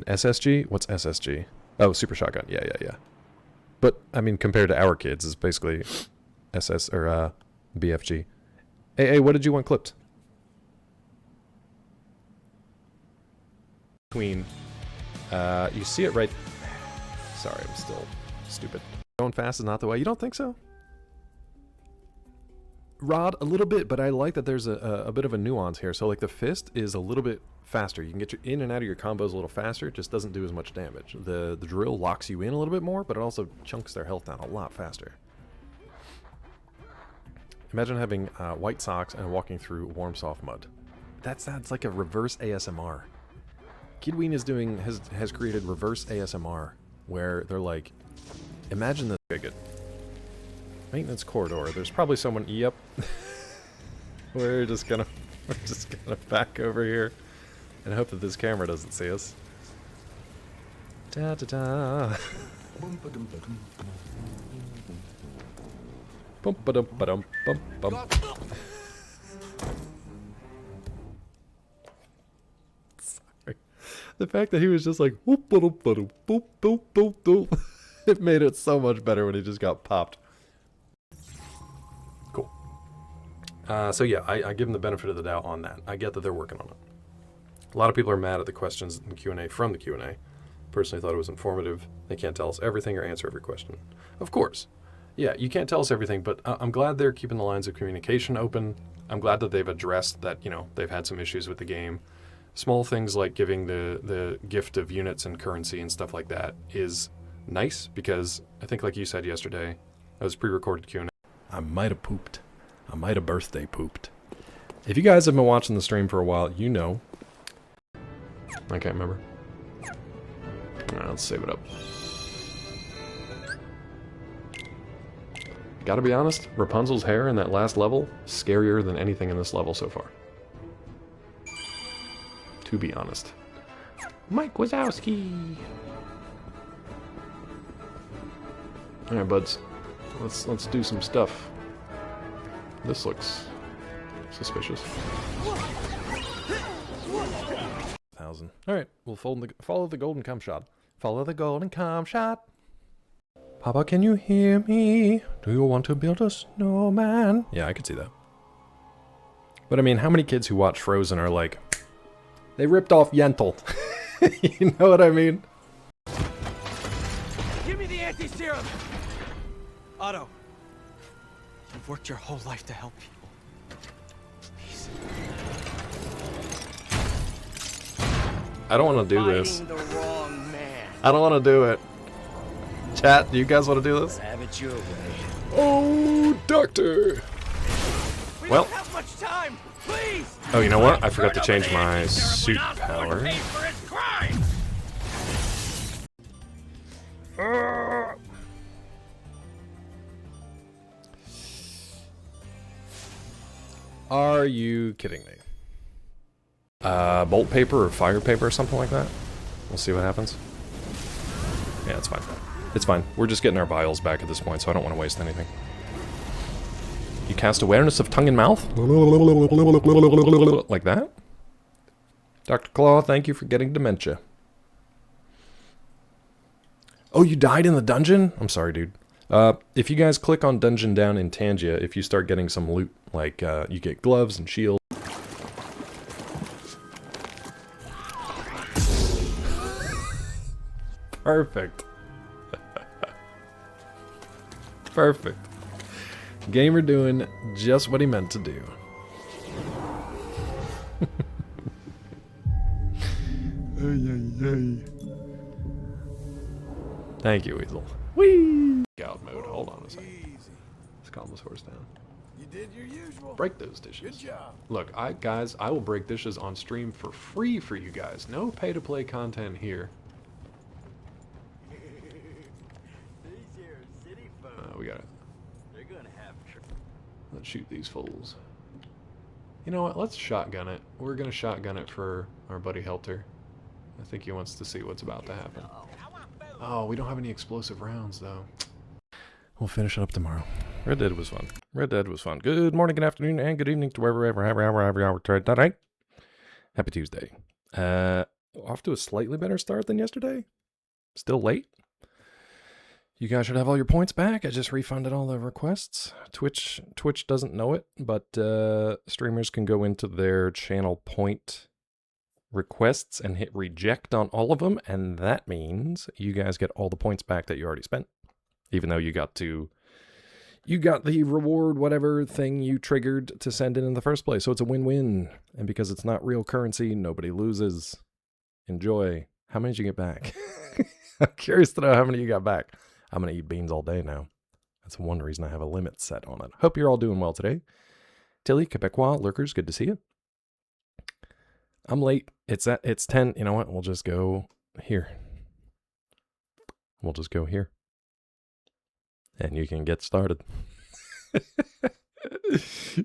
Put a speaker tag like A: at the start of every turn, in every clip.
A: SSG? What's SSG? Oh, super shotgun. Yeah, yeah, yeah. But I mean, compared to our kids, it's basically SS or BFG. Hey, what did you want clipped? Between, you see it right. Sorry, I'm still stupid. Going fast is not the way. You don't think so? Rod, a little bit, but I like that there's a bit of a nuance here. So like the fist is a little bit faster. You can get your in and out of your combos a little faster. It just doesn't do as much damage. The drill locks you in a little bit more, but it also chunks their health down a lot faster. Imagine having white socks and walking through warm, soft mud. That's like a reverse ASMR. Kidween is has created reverse ASMR, where they're like, imagine this. Okay, good. Maintenance corridor. There's probably someone. Yep. we're just gonna back over here and hope that this camera doesn't see us. Da da da. Bum ba dum ba dum bum bum. Sorry. The fact that he was just like whoop ba dum ba dum boop boop boop boop. It made it so much better when he just got popped. Cool. So yeah, I give them the benefit of the doubt on that. I get that they're working on it. A lot of people are mad at the questions in the Q&A from the Q&A. Personally thought it was informative. They can't tell us everything or answer every question. Of course. Yeah, you can't tell us everything, but I'm glad they're keeping the lines of communication open. I'm glad that they've addressed that, you know, they've had some issues with the game. Small things like giving the gift of units and currency and stuff like that is nice, because I think like you said yesterday, that was pre-recorded Q&A. I might have pooped. I might have birthday pooped. If you guys have been watching the stream for a while, you know. I can't remember. Alright, let's save it up. Gotta be honest, Rapunzel's hair in that last level, scarier than anything in this level so far. To be honest. Mike Wazowski! Alright, buds. Let's do some stuff. This looks suspicious. 1,000. Alright, we'll follow the golden cum shot. Follow the golden cum shot. Papa, can you hear me? Do you want to build a snowman? Yeah, I could see that. But I mean, how many kids who watch Frozen are like, they ripped off Yentl? You know what I mean?
B: Give me the anti-serum! Otto, you've worked your whole life to help people. Please.
A: I don't want to do this.
B: The wrong man.
A: I don't want to do it. Chat, do you guys want to do this?
B: Have it your way.
A: Oh, doctor!
B: We
A: Well.
B: don't have much time. Please.
A: Oh, you know what? I forgot to change my suit power. Are you kidding me? Bolt paper or fire paper or something like that? We'll see what happens. Yeah, it's fine. It's fine. We're just getting our vials back at this point, so I don't want to waste anything. You cast awareness of tongue and mouth? Like that? Dr. Claw, thank you for getting dementia. Oh, you died in the dungeon? I'm sorry, dude. If you guys click on Dungeon Down in Tangia, if you start getting some loot, like you get gloves and shields. Perfect. Perfect. Gamer doing just what he meant to do. Thank you, Weasel. Whee! Scout mode. Hold on a second. Let's calm this horse down.
C: You did your usual.
A: Break those dishes.
C: Good job.
A: Look, guys, I will break dishes on stream for free for you guys. No pay-to-play content here. We got it.
B: They're gonna have
A: Let's shoot these fools. You know what? Let's shotgun it. We're gonna shotgun it for our buddy Helter. I think he wants to see what's about to happen. Oh, we don't have any explosive rounds, though. We'll finish it up tomorrow. Red Dead was fun. Red Dead was fun. Good morning, good afternoon, and good evening to wherever, every hour, tried tonight. Happy Tuesday. off to a slightly better start than yesterday. Still late. You guys should have all your points back. I just refunded all the requests. Twitch doesn't know it, but streamers can go into their channel point requests and hit reject on all of them, and that means you guys get all the points back that you already spent, even though you got the reward whatever thing you triggered to send in the first place. So it's a win-win, and because it's not real currency, nobody loses. Enjoy. How many did you get back? I'm curious to know how many you got back. I'm going to eat beans all day now. That's one reason I have a limit set on it. Hope you're all doing well today. Tilly, Quebecois, lurkers, good to see you. I'm late. It's 10. You know what? We'll just go here. And you can get started.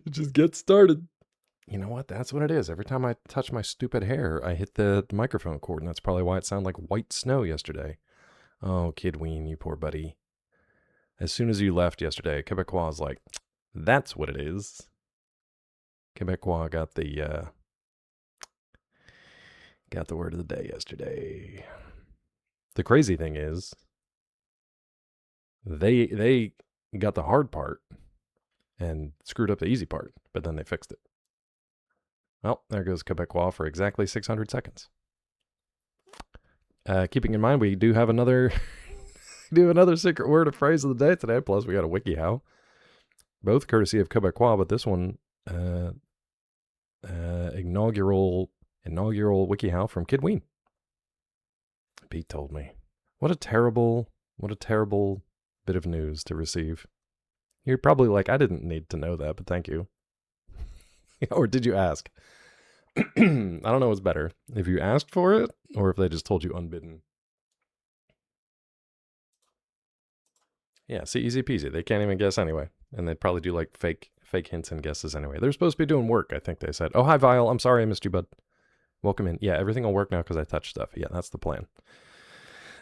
A: Just get started. You know what? That's what it is. Every time I touch my stupid hair, I hit the microphone cord, and that's probably why it sounded like white snow yesterday. Oh, Kidween, you poor buddy. As soon as you left yesterday, Quebecois was like, that's what it is. Quebecois got the word of the day yesterday. The crazy thing is, they got the hard part and screwed up the easy part, but then they fixed it. Well, there goes Quebecois for exactly 600 seconds. Keeping in mind, we do have another secret word or phrase of the day today. Plus, we got a WikiHow, both courtesy of Quebecois, but this one inaugural WikiHow from Kidween. Pete told me. What a terrible bit of news to receive. You're probably like, I didn't need to know that, but thank you. Or did you ask? I don't know what's better, if you asked for it or if they just told you unbidden. Yeah, see, easy peasy. They can't even guess anyway. And they'd probably do like fake hints and guesses anyway. They're supposed to be doing work, I think they said. Oh, hi, Vile. I'm sorry I missed you, bud. Welcome in. Yeah, everything will work now because I touched stuff. Yeah, that's the plan.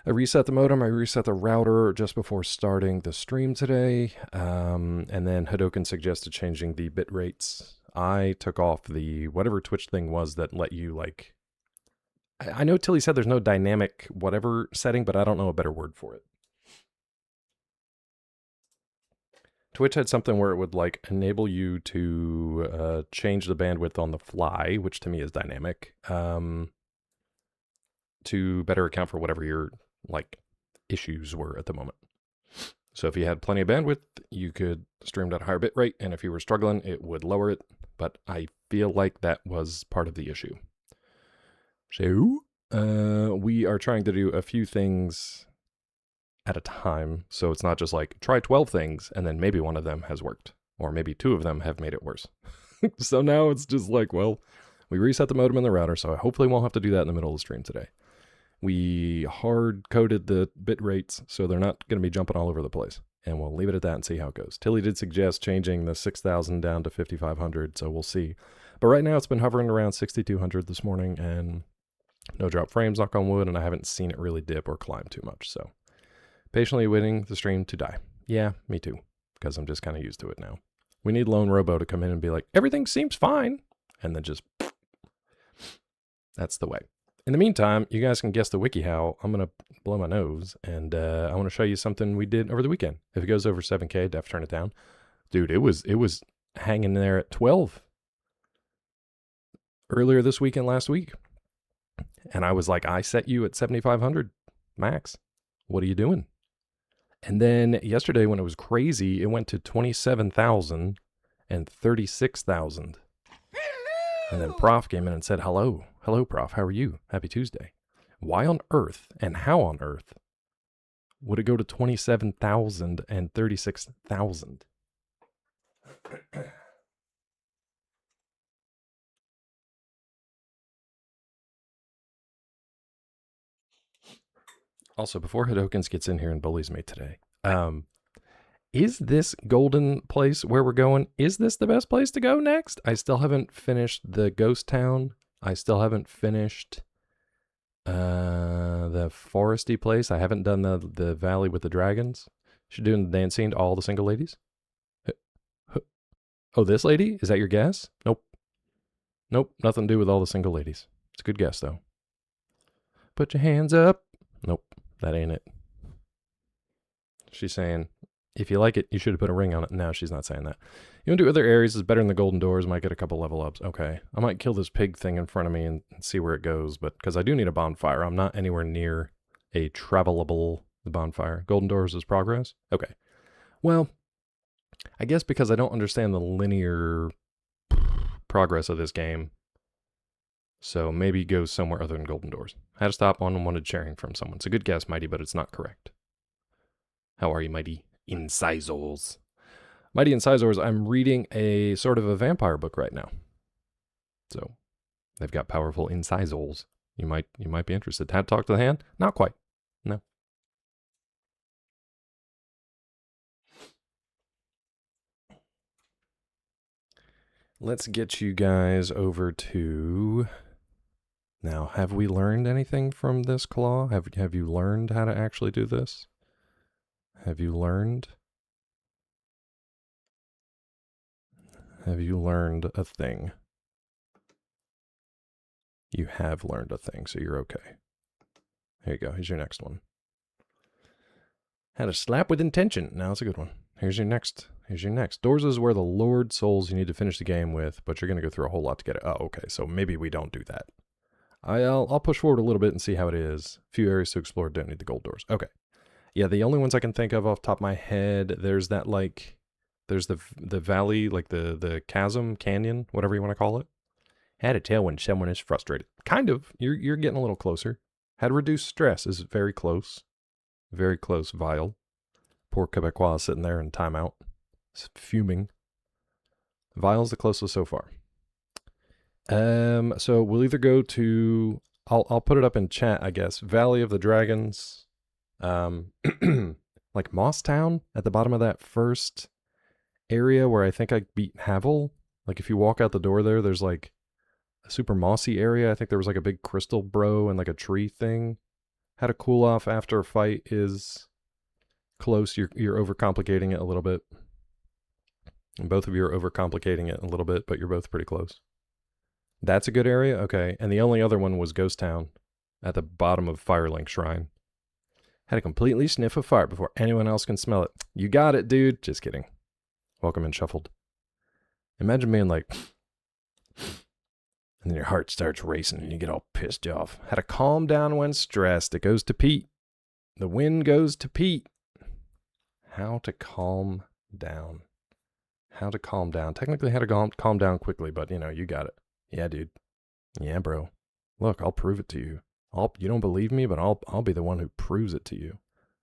A: I reset the modem. I reset the router just before starting the stream today. And then Hadoken suggested changing the bit rates. I took off the whatever Twitch thing was that let you like... I know Tilly said there's no dynamic whatever setting, but I don't know a better word for it. Twitch had something where it would like enable you to change the bandwidth on the fly, which to me is dynamic, to better account for whatever your like issues were at the moment. So if you had plenty of bandwidth, you could stream at a higher bit rate, and if you were struggling, it would lower it. But I feel like that was part of the issue. So we are trying to do a few things at a time, so it's not just like try 12 things and then maybe one of them has worked, or maybe 2 of them have made it worse. So now it's just like, well, we reset the modem and the router, so I hopefully won't have to do that in the middle of the stream today. We hard coded the bit rates so they're not going to be jumping all over the place, and we'll leave it at that and see how it goes. Tilly did suggest changing the 6,000 down to 5,500, so we'll see. But right now it's been hovering around 6,200 this morning, and no drop frames, knock on wood, and I haven't seen it really dip or climb too much, so patiently waiting the stream to die. Yeah, me too, because I'm just kind of used to it now. We need Lone Robo to come in and be like, everything seems fine, and then just... That's the way. In the meantime, you guys can guess the WikiHow. I'm going to blow my nose, and I want to show you something we did over the weekend. If it goes over 7K, def turn it down. Dude, it was hanging there at 12 earlier this week and last week. And I was like, I set you at 7,500 max. What are you doing? And then yesterday when it was crazy, it went to 27,000 and 36,000. And then Prof came in and said, hello. Hello, Prof. How are you? Happy Tuesday. Why on earth and how on earth would it go to 27,000 and 36,000? Also, before Hadokins gets in here and bullies me today, is this golden place where we're going, is this the best place to go next? I still haven't finished the ghost town. I still haven't finished the foresty place. I haven't done the valley with the dragons. Should do the dance scene to all the single ladies. Oh, this lady? Is that your guess? Nope. Nope, nothing to do with all the single ladies. It's a good guess, though. put your hands up. Nope, that ain't it. She's saying, if you like it, you should have put a ring on it. No, she's not saying that. You want to do other areas is better than the golden doors. Might get a couple level ups. Okay, I might kill this pig thing in front of me and see where it goes, but because I do need a bonfire. I'm not anywhere near a travelable bonfire. Golden doors is progress? Okay. Well, I guess because I don't understand the linear progress of this game, so maybe go somewhere other than golden doors. Had to stop on unwanted sharing from someone. It's a good guess, Mighty, but it's not correct. How are you, Mighty? Incisors. Mighty Incisors, I'm reading a sort of a vampire book right now. So, they've got powerful incisors. You might be interested. Had to talk to the hand? Not quite. No. Let's get you guys over to... Now, have we learned anything from this claw? Have you learned how to actually do this? Have you learned? Have you learned a thing? You have learned a thing, so you're okay. Here you go. Here's your next one. Had a slap with intention. Now it's a good one. Here's your next. Here's your next. Doors is where the Lord souls you need to finish the game with, but you're going to go through a whole lot to get it. Oh, okay. So maybe we don't do that. I'll push forward a little bit and see how it is. Few areas to explore. Don't need the gold doors. Okay. Yeah, the only ones I can think of off the top of my head, there's that like, there's the valley, like the chasm, canyon, whatever you want to call it. Had to tell when someone is frustrated. Kind of. You're getting a little closer. How to reduce stress is very close. Very close, Vile. Poor Quebecois sitting there in timeout. Fuming. Vile's the closest so far. So we'll either go to... I'll put it up in chat, I guess. Valley of the Dragons. Like Moss Town at the bottom of that first area where I think I beat Havel. Like if you walk out the door there, there's like a super mossy area. I think there was like a big crystal bro and like a tree thing. How to cool off after a fight is close. You're overcomplicating it a little bit. And both of you are overcomplicating it a little bit, but you're both pretty close. That's a good area? Okay. And the only other one was Ghost Town at the bottom of Firelink Shrine. Had to completely sniff a fart before anyone else can smell it. You got it, dude. Just kidding. Welcome in Shuffled. Imagine being like... And then your heart starts racing and you get all pissed off. How to calm down when stressed. It goes to Pete. The wind goes to Pete. How to calm down. How to calm down. Technically how to calm down quickly, but you know, you got it. Yeah, dude. Yeah, bro. Look, I'll prove it to you. You don't believe me, but I'll be the one who proves it to you.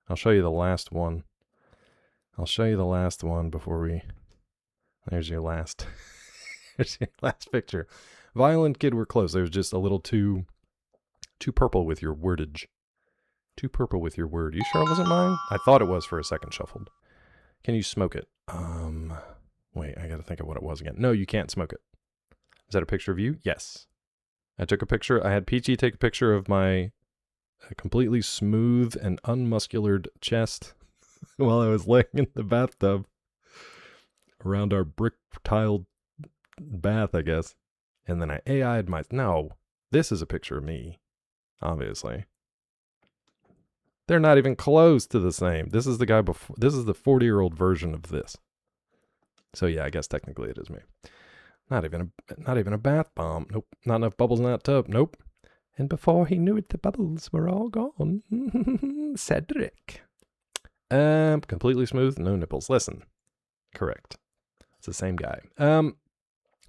A: I'll show you the last one. I'll show you the last one before we... There's your last... There's your last picture. Violent Kid, we're close. There's just a little too purple with your wordage. Too purple with your word. You sure it wasn't mine? I thought it was for a second, Shuffled. Can you smoke it? Wait, I gotta think of what it was again. No, you can't smoke it. Is that a picture of you? Yes. I took a picture. I had Peachy take a picture of my completely smooth and unmusculared chest while I was laying in the bathtub around our brick-tiled bath, I guess. And then I AI'd no, this is a picture of me, obviously. They're not even close to the same. This is the guy before. This is the 40-year-old version of this. So yeah, I guess technically it is me. Not even a bath bomb. Nope. Not enough bubbles in that tub. Nope. And before he knew it, the bubbles were all gone. Cedric. Completely smooth, no nipples. Listen. Correct. It's the same guy.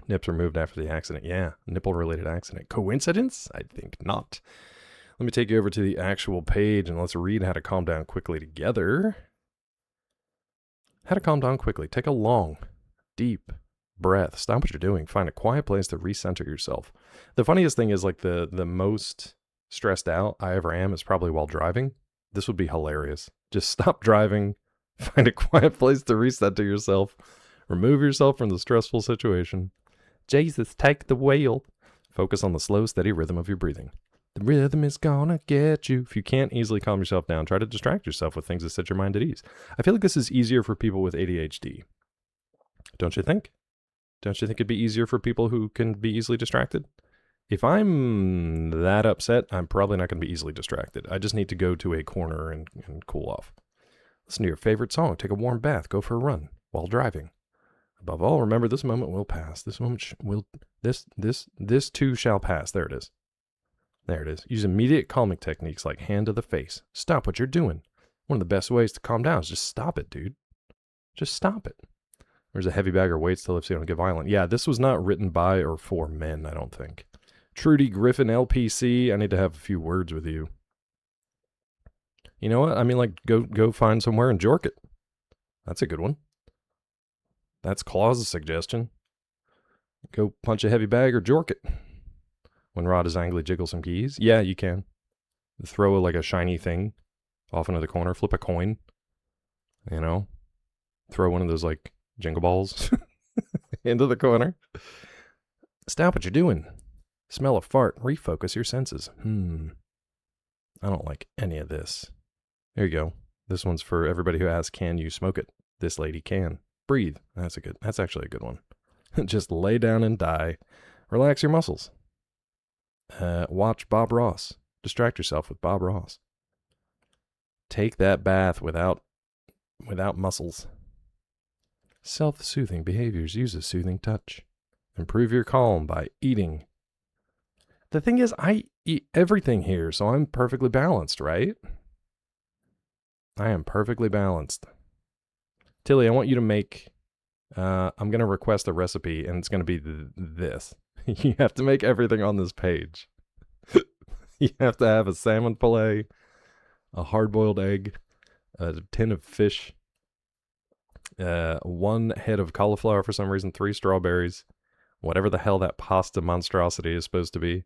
A: Nips removed after the accident. Yeah, nipple-related accident. Coincidence? I think not. Let me take you over to the actual page and let's read how to calm down quickly together. How to calm down quickly. Take a long, deep breath. Stop what you're doing. Find a quiet place to recenter yourself. The funniest thing is like the most stressed out I ever am is probably while driving. This would be hilarious. Just stop driving. Find a quiet place to recenter yourself. Remove yourself from the stressful situation. Jesus, take the wheel. Focus on the slow, steady rhythm of your breathing. The rhythm is gonna get you. If you can't easily calm yourself down, try to distract yourself with things that set your mind at ease. I feel like this is easier for people with ADHD. Don't you think? Don't you think it'd be easier for people who can be easily distracted? If I'm that upset, I'm probably not going to be easily distracted. I just need to go to a corner and cool off. Listen to your favorite song, take a warm bath, go for a run while driving. Above all, remember this moment will pass. This moment this too shall pass. There it is. There it is. Use immediate calming techniques like hand to the face. Stop what you're doing. One of the best ways to calm down is just stop it, dude. Just stop it. There's a heavy bag or weights to lift so you don't get violent. Yeah, this was not written by or for men, I don't think. Trudy Griffin, LPC, I need to have a few words with you. You know what? I mean, like, go find somewhere and jork it. That's a good one. That's Claus's suggestion. Go punch a heavy bag or jork it. When Rod is angry, jiggle some keys. Yeah, you can. Throw like a shiny thing off into the corner. Flip a coin. You know? Throw one of those like jingle balls into the corner. Stop what you're doing. Smell a fart. Refocus your senses. I don't like any of this. There you go. This one's for everybody who asks, can you smoke it? This lady can. Breathe. That's actually a good one. Just lay down and die. Relax your muscles. Watch Bob Ross. Distract yourself with Bob Ross. Take that bath without muscles. Self-soothing behaviors. Use a soothing touch. Improve your calm by eating. The thing is, I eat everything here, so I'm perfectly balanced, right? I am perfectly balanced. Tilly, I want you to make, I'm going to request a recipe, and it's going to be this. You have to make everything on this page. You have to have a salmon fillet, a hard-boiled egg, a tin of fish, 1 head of cauliflower for some reason, 3 strawberries, whatever the hell that pasta monstrosity is supposed to be.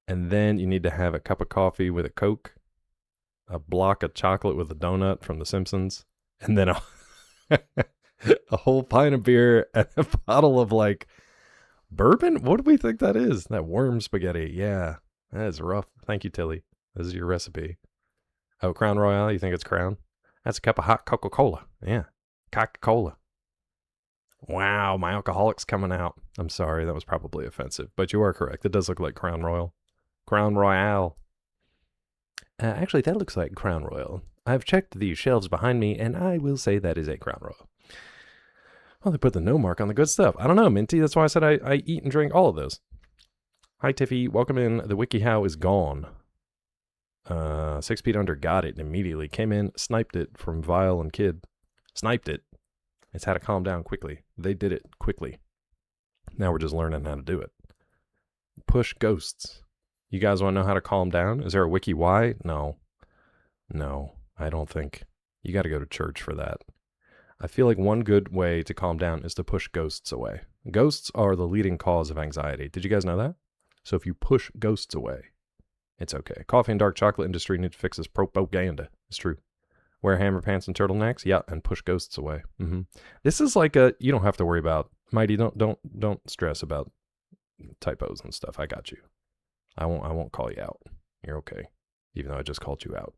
A: And then you need to have a cup of coffee with a Coke, a block of chocolate with a donut from The Simpsons, and then a whole pint of beer and a bottle of like bourbon. What do we think that is? That worm spaghetti. Yeah, that is rough. Thank you, Tilly. This is your recipe. Oh, Crown Royale. You think it's Crown? That's a cup of hot Coca-Cola. Yeah, Coca-Cola. Wow, my alcoholic's coming out. I'm sorry, that was probably offensive, but you are correct. It does look like Crown Royal. Crown Royale. Actually, that looks like Crown Royal. I've checked the shelves behind me, and I will say that is a Crown Royal. Well, they put the no mark on the good stuff. I don't know, Minty. That's why I said I eat and drink all of those. Hi, Tiffy. Welcome in. The WikiHow is gone. 6 feet under got it immediately. Came in, sniped it from Vile and Kid. Sniped it. It's had to calm down quickly. They did it quickly. Now we're just learning how to do it. Push ghosts. You guys want to know how to calm down? Is there a wiki why? No, I don't think. You got to go to church for that. I feel like one good way to calm down is to push ghosts away. Ghosts are the leading cause of anxiety. Did you guys know that? So if you push ghosts away, it's okay. Coffee and dark chocolate industry need to fix this propaganda. It's true. Wear hammer pants and turtlenecks? Yeah, and push ghosts away. This is like you don't have to worry about, Mighty, don't stress about typos and stuff. I got you. I won't call you out. You're okay. Even though I just called you out.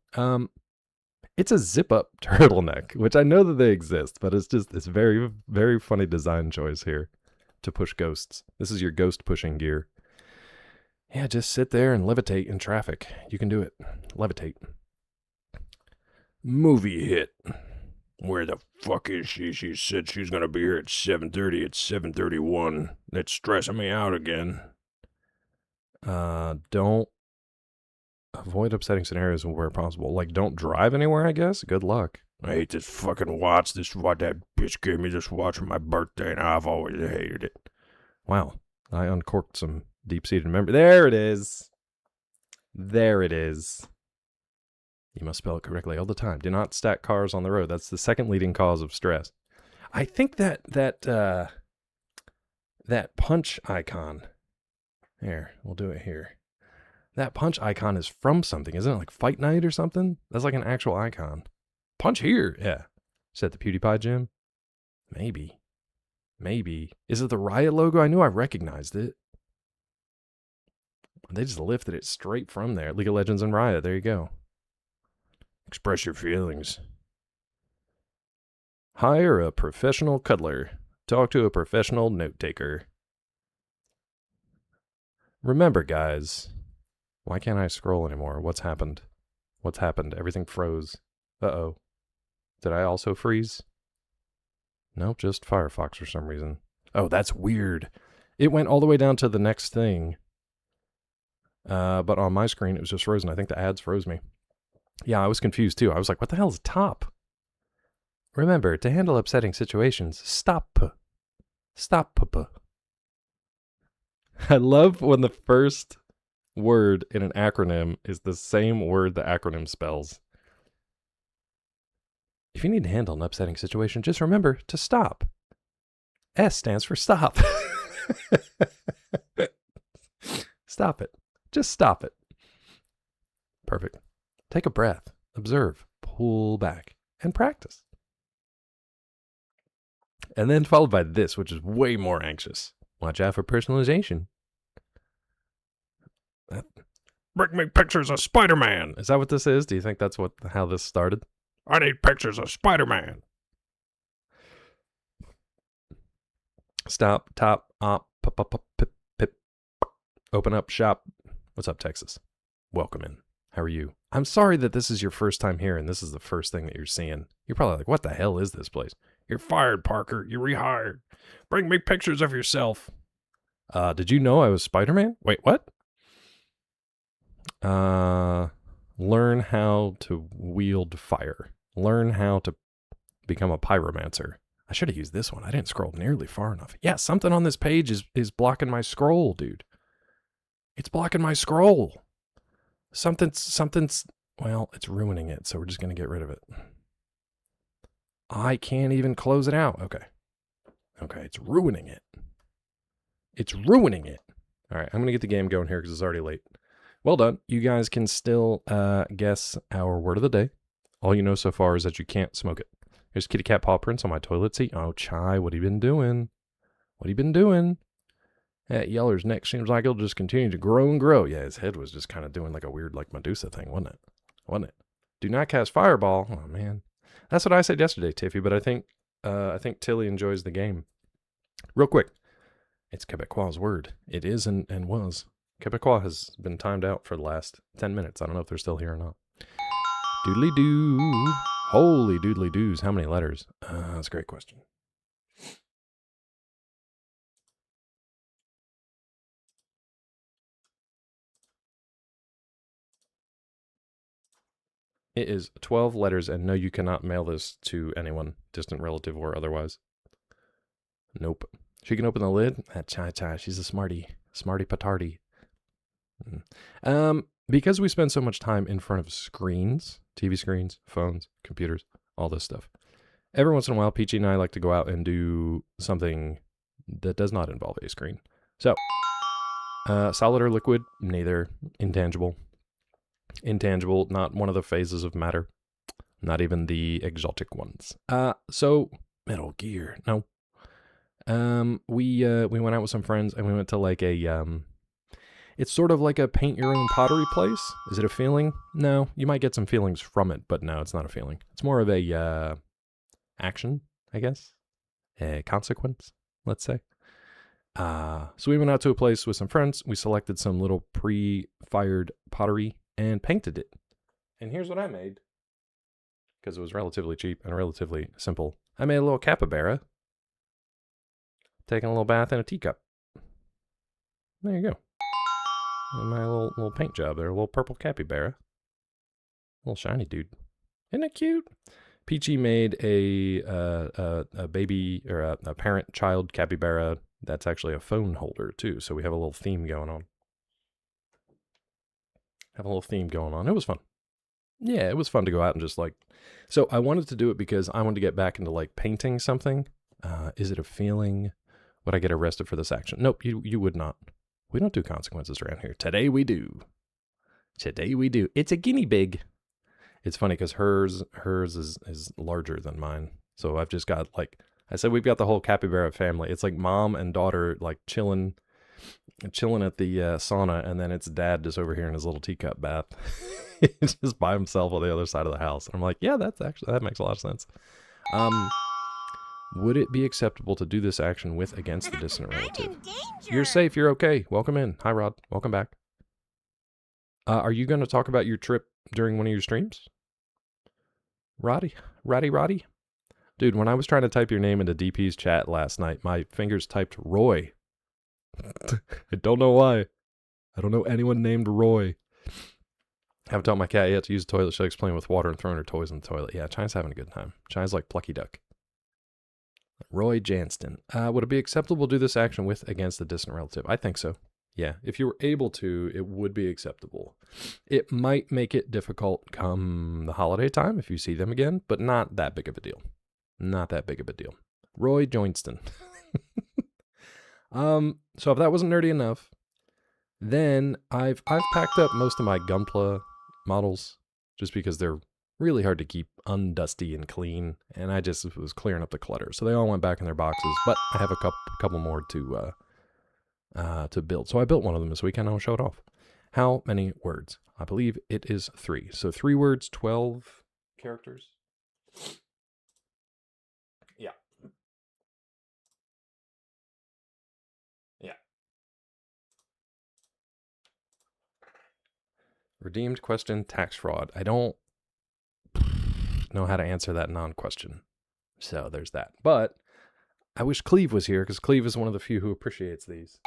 A: It's a zip-up turtleneck, which I know that they exist, but it's very, very funny design choice here to push ghosts. This is your ghost pushing gear. Yeah, just sit there and levitate in traffic. You can do it. Levitate. Movie hit. Where the fuck is she? She said she's going to be here at 7:30. It's 7:31. That's stressing me out again. Don't avoid upsetting scenarios where possible. Like, don't drive anywhere, I guess. Good luck. I hate this fucking watch. This watch, that bitch gave me this watch for my birthday, and I've always hated it. Wow. I uncorked some deep-seated memory. There it is. There it is. You must spell it correctly all the time. Do not stack cars on the road. That's the second leading cause of stress. I think that punch icon. Here, we'll do it here. That punch icon is from something, isn't it? Like Fight Night or something? That's like an actual icon. Punch here. Yeah. Is that the PewDiePie gym? Maybe. Is it the Riot logo? I knew I recognized it. They just lifted it straight from there. League of Legends and Riot. There you go. Express your feelings. Hire a professional cuddler. Talk to a professional note taker. Remember, guys, why can't I scroll anymore? What's happened? What's happened? Everything froze. Uh-oh. Did I also freeze? Nope, just Firefox for some reason. Oh, that's weird. It went all the way down to the next thing. But on my screen, it was just frozen. I think the ads froze me. Yeah, I was confused too. I was like, what the hell is top? Remember, to handle upsetting situations, stop. Stop. I love when the first word in an acronym is the same word the acronym spells. If you need to handle an upsetting situation, just remember to stop. S stands for stop. Stop it. Just stop it. Perfect. Take a breath, observe, pull back, and practice. And then followed by this, which is way more anxious. Watch out for personalization. Bring me pictures of Spider-Man. Is that what this is? Do you think that's how this started? I need pictures of Spider-Man. Stop, top, op, pip, pip. Open up shop. What's up, Texas? Welcome in. How are you? I'm sorry that this is your first time here and this is the first thing that you're seeing. You're probably like, what the hell is this place? You're fired, Parker. You're rehired. Bring me pictures of yourself. Did you know I was Spider-Man? Wait, what? Learn how to wield fire. Learn how to become a pyromancer. I should have used this one. I didn't scroll nearly far enough. Yeah, something on this page is blocking my scroll, dude. It's blocking my scroll. Something's, well, it's ruining it, so we're just going to get rid of it. I can't even close it out. Okay, it's ruining it. It's ruining it. All right, I'm going to get the game going here because it's already late. Well done. You guys can still guess our word of the day. All you know so far is that you can't smoke it. Here's kitty cat paw prints on my toilet seat. Oh, Chai, what have you been doing? What have you been doing? That Yeller's neck seems like it'll just continue to grow and grow. Yeah, his head was just kind of doing like a weird like Medusa thing, wasn't it? Wasn't it? Do not cast fireball. Oh, man. That's what I said yesterday, Tiffy, but I think Tilly enjoys the game. Real quick. It's Quebecois' word. It is and was. Quebecois has been timed out for the last 10 minutes. I don't know if they're still here or not. Doodly doo. Holy doodly doos. How many letters? That's a great question. It is 12 letters, and no, you cannot mail this to anyone, distant relative or otherwise. Nope. She can open the lid? That Chai, she's a smarty patardy. Because we spend so much time in front of screens, TV screens, phones, computers, all this stuff. Every once in a while, Peachy and I like to go out and do something that does not involve a screen. So, solid or liquid, neither. Intangible. Intangible, not one of the phases of matter. Not even the exotic ones. So, Metal Gear, no. We went out with some friends and we went to like a, it's sort of like a paint your own pottery place. Is it a feeling? No, you might get some feelings from it, but no, it's not a feeling. It's more of a, action, I guess. A consequence, let's say. So we went out to a place with some friends. We selected some little pre-fired pottery and painted it. And here's what I made. Because it was relatively cheap and relatively simple. I made a little capybara. Taking a little bath in a teacup. There you go. And my little paint job there. A little purple capybara. Little shiny dude. Isn't it cute? Peachy made a baby or a parent-child capybara. That's actually a phone holder too. So we have a little theme going on. It was fun. Yeah, it was fun to go out and just like. So I wanted to do it because I wanted to get back into like painting something. Is it a feeling? Would I get arrested for this action? Nope, you would not. We don't do consequences around here. Today we do. It's a guinea pig. It's funny because hers is larger than mine. So I've just got like, I said we've got the whole capybara family. It's like mom and daughter like chilling at the sauna, and then it's dad just over here in his little teacup bath. Just by himself on the other side of the house. And I'm like, yeah, that makes a lot of sense. Would it be acceptable to do this action with against the distant relative?
D: I'm in danger.
A: You're safe. You're okay. Welcome in. Hi, Rod. Welcome back. Are you going to talk about your trip during one of your streams? Roddy? Dude, when I was trying to type your name into DP's chat last night, my fingers typed Roy. I don't know why. I don't know anyone named Roy. I haven't taught my cat yet to use the toilet. She'll explain with water and throwing her toys in the toilet. Yeah, China's having a good time. China's like Plucky Duck. Roy Janston. Would it be acceptable to do this action with against a distant relative? I think so. Yeah, if you were able to, it would be acceptable. It might make it difficult come the holiday time if you see them again, but not that big of a deal. Not that big of a deal. Roy Johnston. So if that wasn't nerdy enough, then I've packed up most of my Gunpla models just because they're really hard to keep undusty and clean, and I just was clearing up the clutter. So they all went back in their boxes, but I have a couple more to build. So I built one of them this weekend. I'll show it off. How many words? I believe it is 3. So 3 words, 12 characters. Yeah. Yeah. Redeemed question, tax fraud. I don't know how to answer that non-question. So there's that. But I wish Cleve was here, because Cleve is one of the few who appreciates these.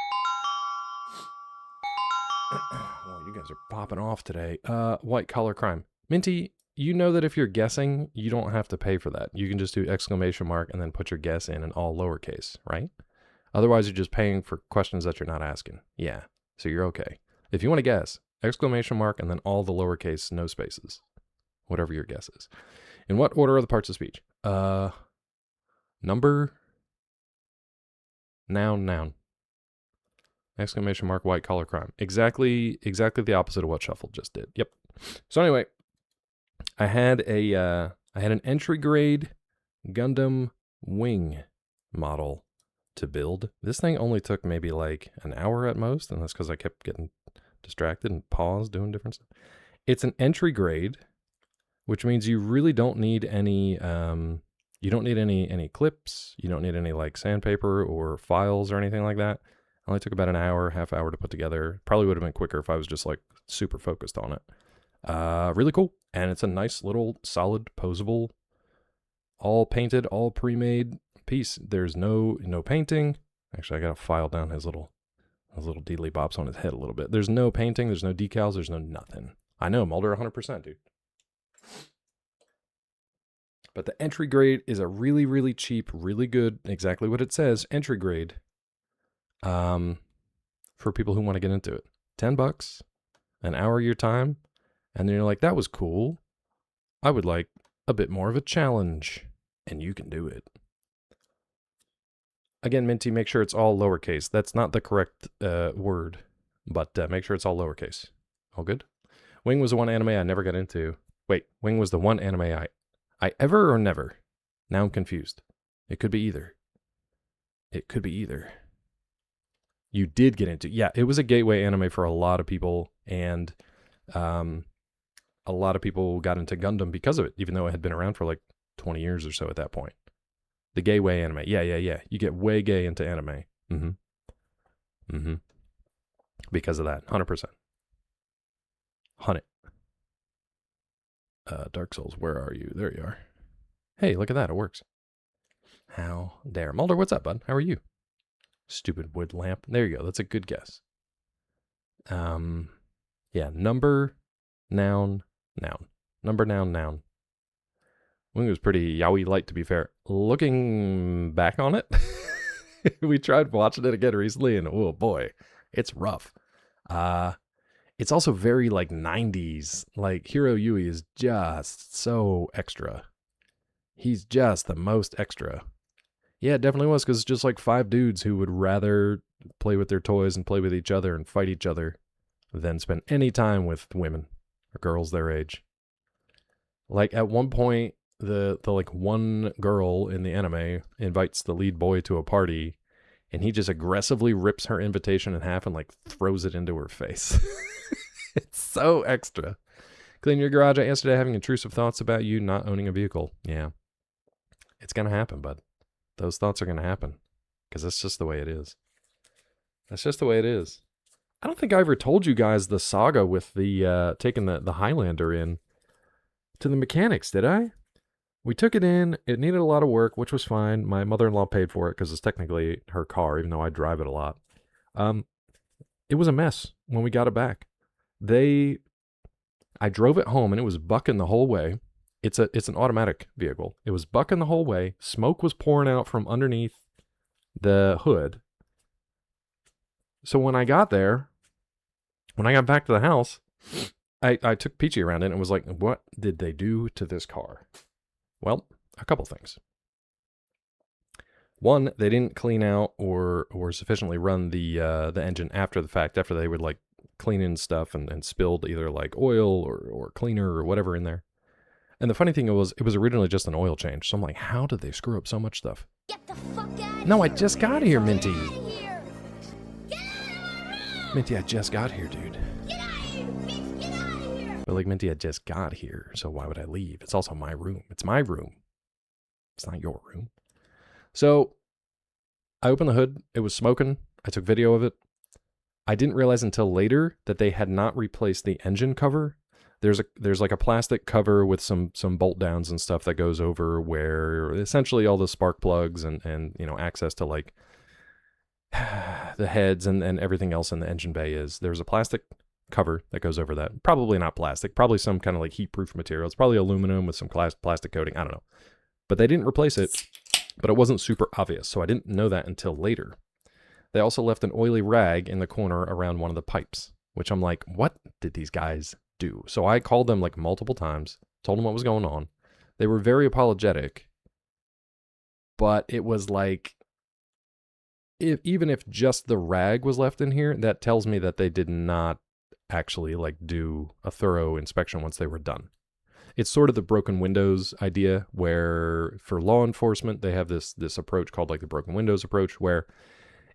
A: Well, you guys are popping off today. White collar crime. Minty, you know that if you're guessing, you don't have to pay for that. You can just do exclamation mark and then put your guess in all lowercase, right? Otherwise, you're just paying for questions that you're not asking. Yeah, so you're okay. If you want to guess, exclamation mark and then all the lowercase, no spaces. Whatever your guess is. In what order are the parts of speech? Number, noun. Exclamation mark, white collar crime. Exactly the opposite of what Shuffle just did. Yep. So anyway, I had an entry grade Gundam wing model to build. This thing only took maybe like an hour at most, and that's because I kept getting distracted and paused doing different stuff. It's an entry grade, which means you really don't need any you don't need any clips, you don't need any like sandpaper or files or anything like that. It only took about an hour, half hour to put together. Probably would have been quicker if I was just like super focused on it. Really cool. And it's a nice little solid posable, all painted, all pre-made piece. There's no painting. Actually, I got to file down his little deedly bops on his head a little bit. There's no painting, there's no decals, there's no nothing. I know, Mulder 100%, dude. But the entry grade is a really, really cheap, really good, exactly what it says, entry grade. For people who want to get into it. $10, an hour of your time, and then you're like, that was cool. I would like a bit more of a challenge, and you can do it. Again, Minty, make sure it's all lowercase. That's not the correct word, but make sure it's all lowercase. All good? Wing was the one anime I never got into. Wait, Wing was the one anime I ever or never? Now I'm confused. It could be either. You did get into. Yeah, it was a gateway anime for a lot of people, and a lot of people got into Gundam because of it, even though it had been around for like 20 years or so at that point. The gateway anime. Yeah. You get way gay into anime. Because of that. 100%. Hunt it. Dark Souls, where are you? There you are. Hey, look at that. It works. How dare. Mulder, what's up, bud? How are you? Stupid wood lamp. There you go. That's a good guess. Yeah, number, noun. Number, noun. Wing was pretty yaoi light, to be fair. Looking back on it, we tried watching it again recently, and oh boy, it's rough. It's also very like 90s. Like Hiro Yui is just so extra. He's just the most extra. Yeah, it definitely was, because it's just like 5 dudes who would rather play with their toys and play with each other and fight each other than spend any time with women or girls their age. Like at one point, the like one girl in the anime invites the lead boy to a party, and he just aggressively rips her invitation in half and like throws it into her face. It's so extra. Clean your garage yesterday, having intrusive thoughts about you not owning a vehicle. Yeah. It's going to happen, bud. Those thoughts are going to happen because that's just the way it is. That's just the way it is. I don't think I ever told you guys the saga with the taking the Highlander in to the mechanics, did I? We took it in. It needed a lot of work, which was fine. My mother-in-law paid for it because it's technically her car, even though I drive it a lot. It was a mess when we got it back. I drove it home and it was bucking the whole way. It's an automatic vehicle. It was bucking the whole way. Smoke was pouring out from underneath the hood. So when I got there, when I got back to the house, I took Peachy around it and was like, what did they do to this car? Well, a couple things. One, they didn't clean out or sufficiently run the engine after the fact, after they would like clean in stuff and spilled either like oil or cleaner or whatever in there. And the funny thing was, it was originally just an oil change. So I'm like, how did they screw up so much stuff?
D: Get the fuck out!
A: No, I just got here, Minty.
D: Get out of here! Get out of my room!
A: Minty, I just got here, dude.
D: Get out of here, bitch! Get out of here!
A: But like, Minty, I just got here, so why would I leave? It's also my room. It's my room. It's not your room. So I opened the hood. It was smoking. I took video of it. I didn't realize until later that they had not replaced the engine cover. There's like a plastic cover with some bolt downs and stuff that goes over where essentially all the spark plugs and you know, access to like the heads and everything else in the engine bay is. There's a plastic cover that goes over that. Probably not plastic, probably some kind of like heat-proof material. It's probably aluminum with some plastic coating. I don't know. But they didn't replace it, but it wasn't super obvious, so I didn't know that until later. They also left an oily rag in the corner around one of the pipes, which I'm like, what did these guys do? So I called them like multiple times, told them what was going on. They were very apologetic, but it was like, even if just the rag was left in here, that tells me that they did not actually like do a thorough inspection once they were done. It's sort of the broken windows idea where for law enforcement, they have this approach called like the broken windows approach, where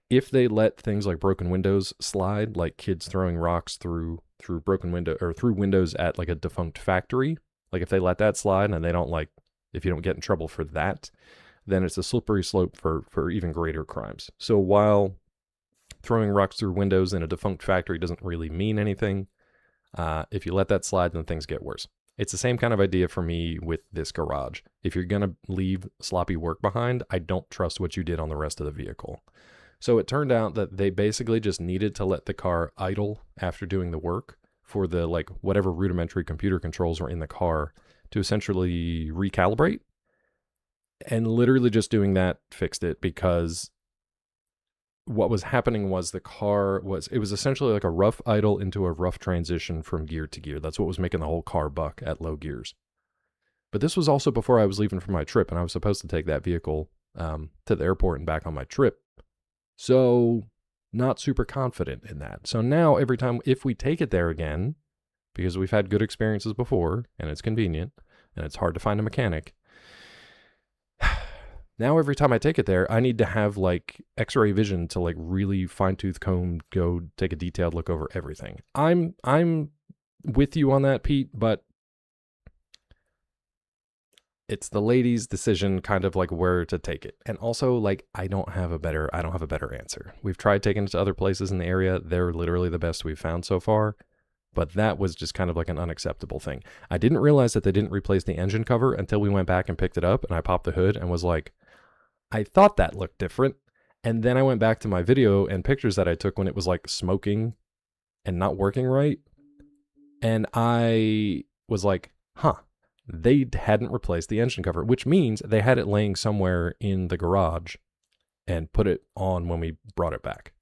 A: if they let things like broken windows slide, like kids throwing rocks through broken window or through windows at like a defunct factory, like if they let that slide and they don't like, if you don't get in trouble for that, then it's a slippery slope for even greater crimes. So while throwing rocks through windows in a defunct factory doesn't really mean anything, if you let that slide, then things get worse. It's the same kind of idea for me with this garage. If you're going to leave sloppy work behind, I don't trust what you did on the rest of the vehicle. So it turned out that they basically just needed to let the car idle after doing the work for the like whatever rudimentary computer controls were in the car to essentially recalibrate. And literally just doing that fixed it, because what was happening was it was essentially like a rough idle into a rough transition from gear to gear. That's what was making the whole car buck at low gears. But this was also before I was leaving for my trip, and I was supposed to take that vehicle to the airport and back on my trip. So not super confident in that. So now every time, if we take it there again, because we've had good experiences before and it's convenient and it's hard to find a mechanic, now every time I take it there, I need to have like x-ray vision to like really fine-tooth comb, go take a detailed look over everything. I'm with you on that, Pete, but it's the lady's decision kind of like where to take it. And also like I don't have a better answer. We've tried taking it to other places in the area. They're literally the best we've found so far. But that was just kind of like an unacceptable thing. I didn't realize that they didn't replace the engine cover until we went back and picked it up and I popped the hood and was like, I thought that looked different. And then I went back to my video and pictures that I took when it was like smoking and not working right. And I was like, they hadn't replaced the engine cover, which means they had it laying somewhere in the garage and put it on when we brought it back.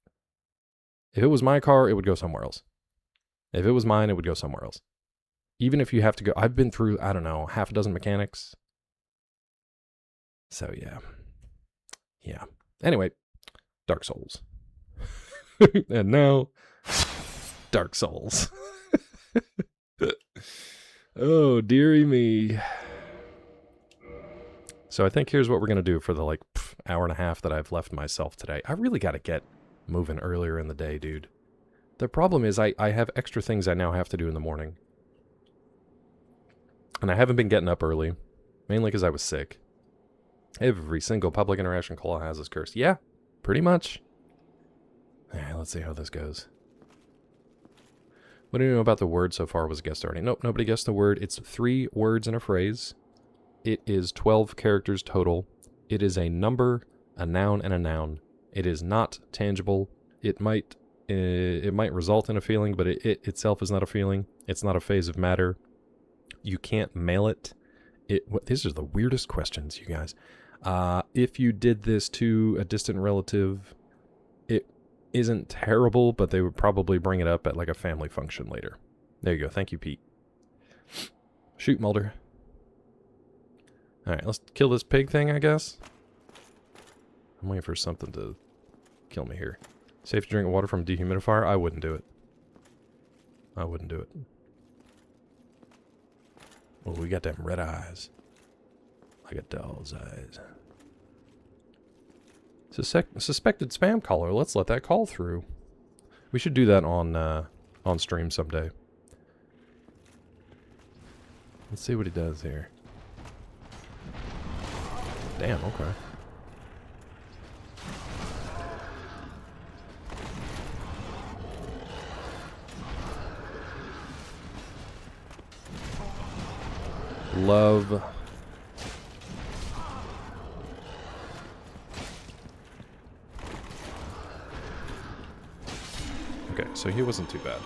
A: If it was my car, it would go somewhere else. If it was mine, it would go somewhere else. Even if you have to go, I've been through, I don't know, half a dozen mechanics. So yeah. Anyway, Dark Souls. And now, Dark Souls. Oh, dearie me. So I think here's what we're going to do for the like hour and a half that I've left myself today. I really got to get moving earlier in the day, dude. The problem is I have extra things I now have to do in the morning. And I haven't been getting up early, mainly because I was sick. Every single public interaction Claw has is cursed. Yeah, pretty much. Alright, let's see how this goes. What do you know about the word so far? Was guessed already? Nope, nobody guessed the word. It's 3 words in a phrase. It is 12 characters total. It is a number, a noun, and a noun. It is not tangible. It might result in a feeling, but it itself is not a feeling. It's not a phase of matter. You can't mail it. These are the weirdest questions, you guys. If you did this to a distant relative, it isn't terrible, but they would probably bring it up at like a family function later. There you go. Thank you, Pete. Shoot, Mulder. Alright, let's kill this pig thing, I guess. I'm waiting for something to kill me here. Safe to drink water from a dehumidifier? I wouldn't do it. I wouldn't do it. Oh, we got them red eyes. Like a doll's eyes. Suspected spam caller. Let's let that call through. We should do that on stream someday. Let's see what he does here. Damn, okay. Love. Okay, so he wasn't too bad.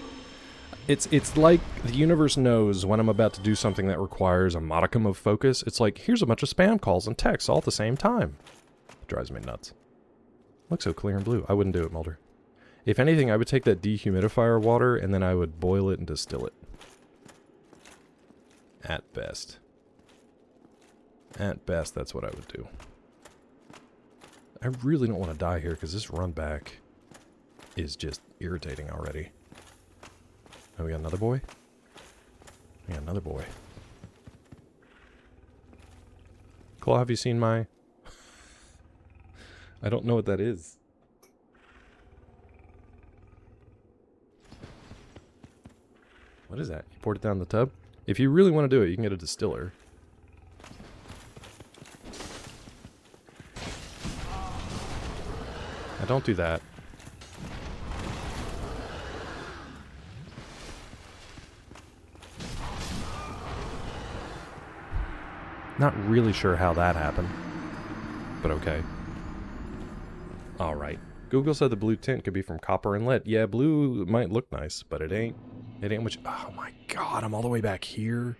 A: It's like the universe knows when I'm about to do something that requires a modicum of focus. It's like, here's a bunch of spam calls and texts all at the same time. It drives me nuts. Looks so clear and blue. I wouldn't do it, Mulder. If anything, I would take that dehumidifier water and then I would boil it and distill it. At best. At best, that's what I would do. I really don't want to die here because this run back is just irritating already. Oh, we got another boy? We got another boy. Claw, have you seen my... I don't know what that is. What is that? You poured it down the tub? If you really want to do it, you can get a distiller. Now don't do that. Not really sure how that happened, but okay. Alright. Google said the blue tint could be from copper and lead. Yeah, blue might look nice, but it ain't. It ain't much. Oh my god, I'm all the way back here.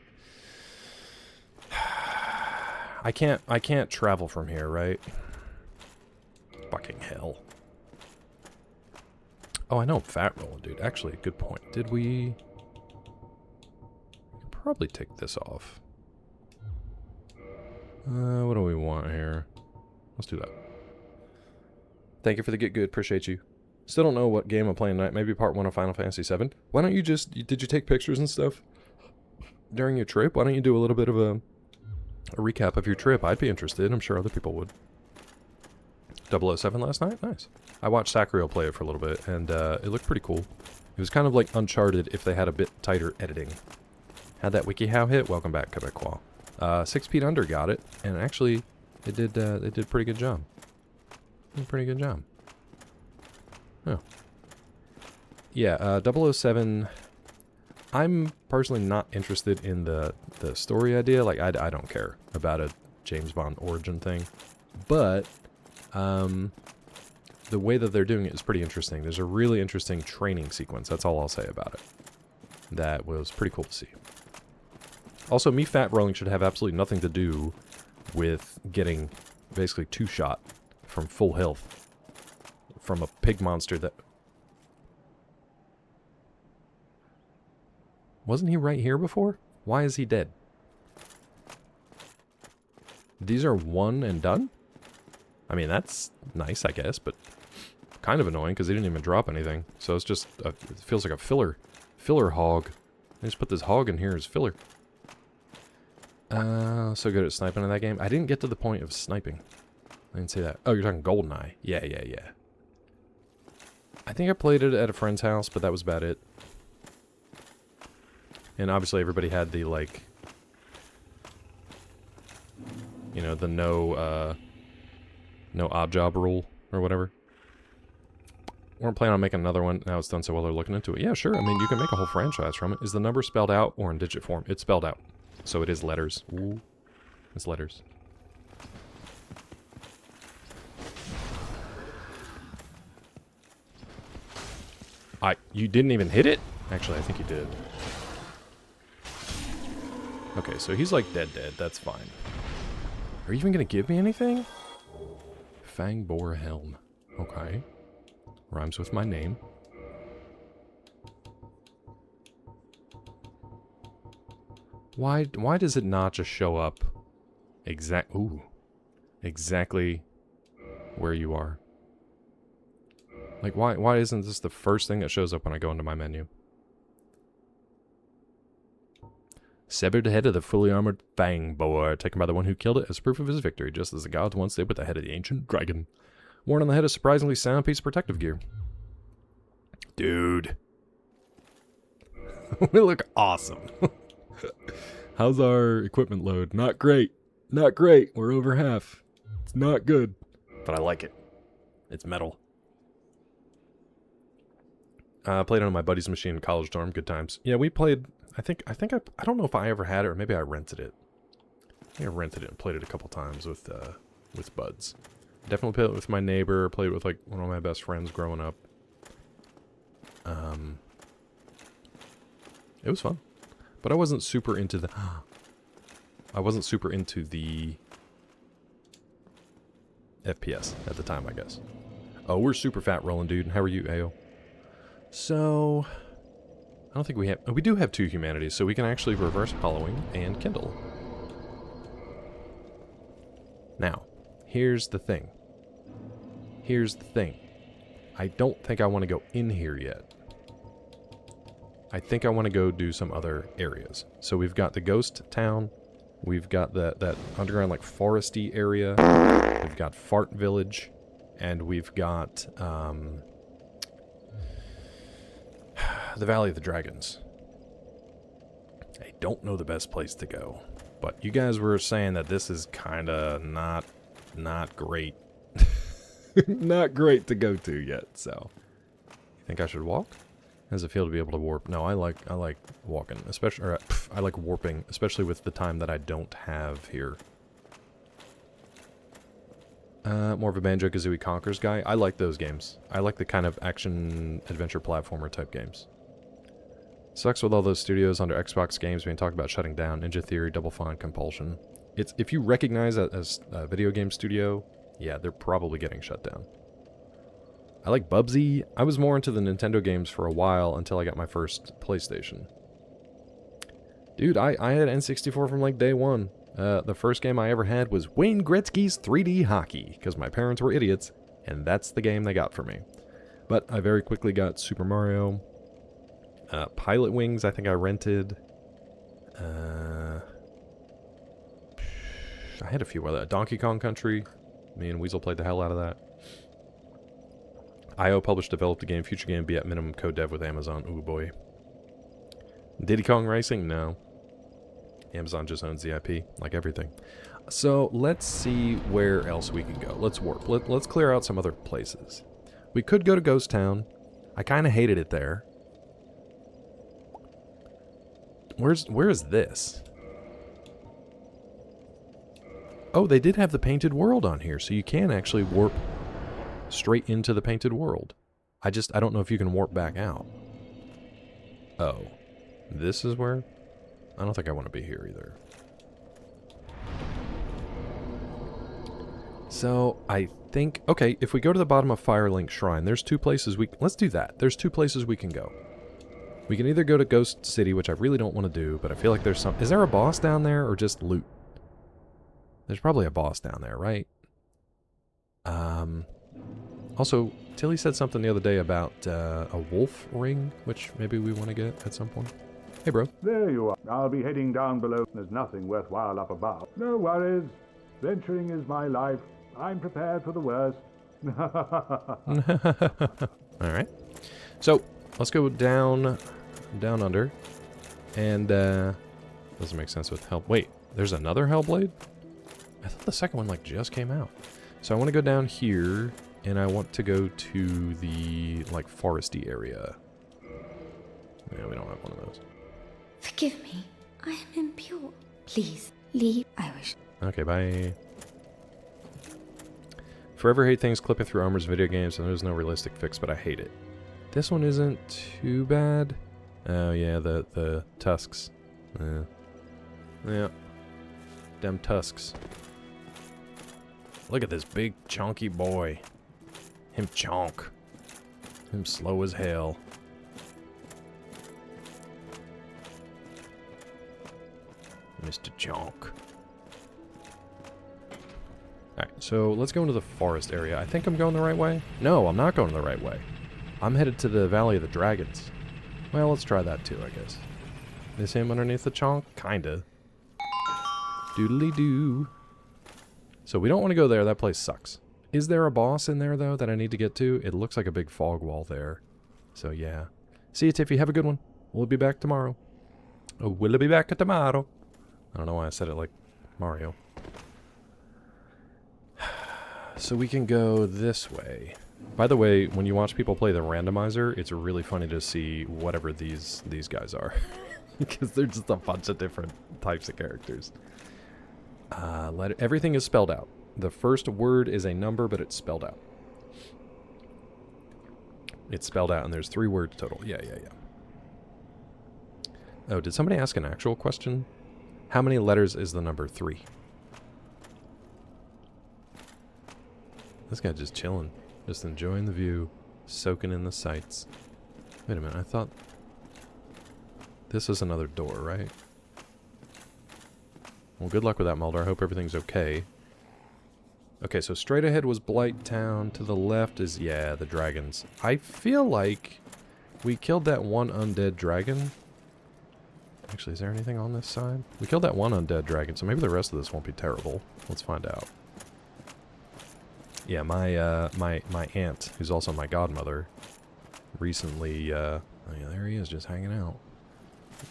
A: I can't travel from here, right? Fucking hell. Oh, I know I'm fat rolling, dude. Actually, good point. Did we... could probably take this off. What do we want here? Let's do that. Thank you for the get good. Appreciate you. Still don't know what game I'm playing tonight. Maybe part 1 of Final Fantasy VII. Why don't you just... did you take pictures and stuff during your trip? Why don't you do a little bit of a recap of your trip? I'd be interested. I'm sure other people would. 007 last night? Nice. I watched Sacriel play it for a little bit, and it looked pretty cool. It was kind of like Uncharted if they had a bit tighter editing. Had that WikiHow hit? Welcome back, Quebecois. 6 Feet Under got it, and actually, they did a pretty good job. Pretty good job. Oh. Yeah, 007... I'm personally not interested in the story idea. Like, I don't care about a James Bond origin thing. But, the way that they're doing it is pretty interesting. There's a really interesting training sequence. That's all I'll say about it. That was pretty cool to see. Also, me fat rolling should have absolutely nothing to do with getting basically 2-shot from full health from a pig monster that... Wasn't he right here before? Why is he dead? These are one and done? I mean, that's nice, I guess, but kind of annoying because he didn't even drop anything. So it's just, it feels like a filler hog. They just put this hog in here as filler. So good at sniping in that game. I didn't get to the point of sniping. I didn't say that. Oh, you're talking GoldenEye. Yeah. I think I played it at a friend's house, but that was about it. And obviously everybody had the, like... You know, the no odd job rule or whatever. We're planning on making another one. Now it's done so well they're looking into it. Yeah, sure. I mean, you can make a whole franchise from it. Is the number spelled out or in digit form? It's spelled out. So it is letters. Ooh. It's letters. You didn't even hit it? Actually, I think you did. Okay, so he's like dead. That's fine. Are you even going to give me anything? Fang Boar Helm. Okay. Rhymes with my name. Why does it not just show up exactly where you are? Like, why isn't this the first thing that shows up when I go into my menu? Severed head of the fully armored Fang Boar, taken by the one who killed it as proof of his victory, just as the gods once did with the head of the ancient dragon. Worn on the head, a surprisingly sound piece of protective gear. Dude. We look awesome. How's our equipment load? Not great. Not great. We're over half. It's not good. But I like it. It's metal. Played on my buddy's machine in college dorm. Good times. Yeah, we played... I don't know if I ever had it or maybe I rented it. I think I rented it and played it a couple times with buds. Definitely played it with my neighbor. Played it with like one of my best friends growing up. It was fun, but I wasn't super into the. I wasn't super into the FPS at the time, I guess. Oh, we're super fat rolling, dude. How are you, Ayo? So, I don't think we have... Oh, we do have 2 humanities, so we can actually reverse hollowing and kindle. Now, here's the thing. I don't think I want to go in here yet. I think I want to go do some other areas. So we've got the ghost town. We've got that underground, like, foresty area. We've got Fart Village. And we've got, the Valley of the Dragons. I don't know the best place to go. But you guys were saying that this is kind of not great. Not great to go to yet, so. You think I should walk? How does it feel to be able to warp? No, I like walking, especially, or, I like warping, especially with the time that I don't have here. More of a Banjo-Kazooie Conquers guy. I like those games. I like the kind of action-adventure platformer type games. Sucks with all those studios under Xbox games being talked about shutting down. Ninja Theory, Double Fine, Compulsion. It's if you recognize that as a video game studio, yeah, they're probably getting shut down. I like Bubsy. I was more into the Nintendo games for a while until I got my first PlayStation. Dude, I had N64 from like day one. The first game I ever had was Wayne Gretzky's 3D Hockey, because my parents were idiots, and that's the game they got for me. But I very quickly got Super Mario. Pilot Wings, I think I rented. I had a few other. Donkey Kong Country. Me and Weasel played the hell out of that. IO published, developed a game, future game, be at minimum code dev with Amazon. Ooh boy. Diddy Kong Racing? No. Amazon just owns the IP, like everything. So let's see where else we can go. Let's warp. Let's clear out some other places. We could go to Ghost Town. I kind of hated it there. Where is this? Oh, they did have the painted world on here, so you can actually warp straight into the painted world. I don't know if you can warp back out. Oh. This is where? I don't think I want to be here either. So, I think... Okay, if we go to the bottom of Firelink Shrine, there's 2 places we... Let's do that. There's 2 places we can go. We can either go to Ghost City, which I really don't want to do, but I feel like there's some... Is there a boss down there, or just loot? There's probably a boss down there, right? Also, Tilly said something the other day about a wolf ring, which maybe we want to get at some point. Hey, bro.
E: There you are. I'll be heading down below. There's nothing worthwhile up above. No worries. Venturing is my life. I'm prepared for the worst.
A: Alright. So, let's go down under. And, doesn't make sense with Hell... Wait, there's another Hellblade? I thought the second one like just came out. So I want to go down here, and I want to go to the like foresty area. Yeah, we don't have one of those.
D: Forgive me. I am impure. Please, leave. I wish.
A: Okay, bye. Forever hate things clipping through armors video games, and there's no realistic fix, but I hate it. This one isn't too bad. Oh yeah, the tusks. Yeah. Them tusks. Look at this big chonky boy. Him chonk. Him slow as hell. Mr. Chonk. Alright, so let's go into the forest area. I think I'm going the right way. No, I'm not going the right way. I'm headed to the Valley of the Dragons. Well, let's try that too, I guess. Is him underneath the chonk? Kinda. Doodly-doo. So we don't want to go there. That place sucks. Is there a boss in there, though, that I need to get to? It looks like a big fog wall there. So, yeah. See you, Tiffy. Have a good one. We'll be back tomorrow. Oh, we'll be back tomorrow. I don't know why I said it like Mario. So we can go this way. By the way, when you watch people play the randomizer, it's really funny to see whatever these guys are. Because they're just a bunch of different types of characters. Everything is spelled out. The first word is a number, but it's spelled out. It's spelled out, and there's 3 words total. Yeah. Oh, did somebody ask an actual question? How many letters is the number 3? This guy just chilling. Just enjoying the view. Soaking in the sights. Wait a minute, I thought... This is another door, right? Well, good luck with that, Mulder. I hope everything's okay. Okay, so straight ahead was Blight Town. To the left is, yeah, the dragons. I feel like we killed that one undead dragon. Actually, is there anything on this side? We killed that one undead dragon, so maybe the rest of this won't be terrible. Let's find out. Yeah, my aunt, who's also my godmother, recently, oh yeah, there he is, just hanging out.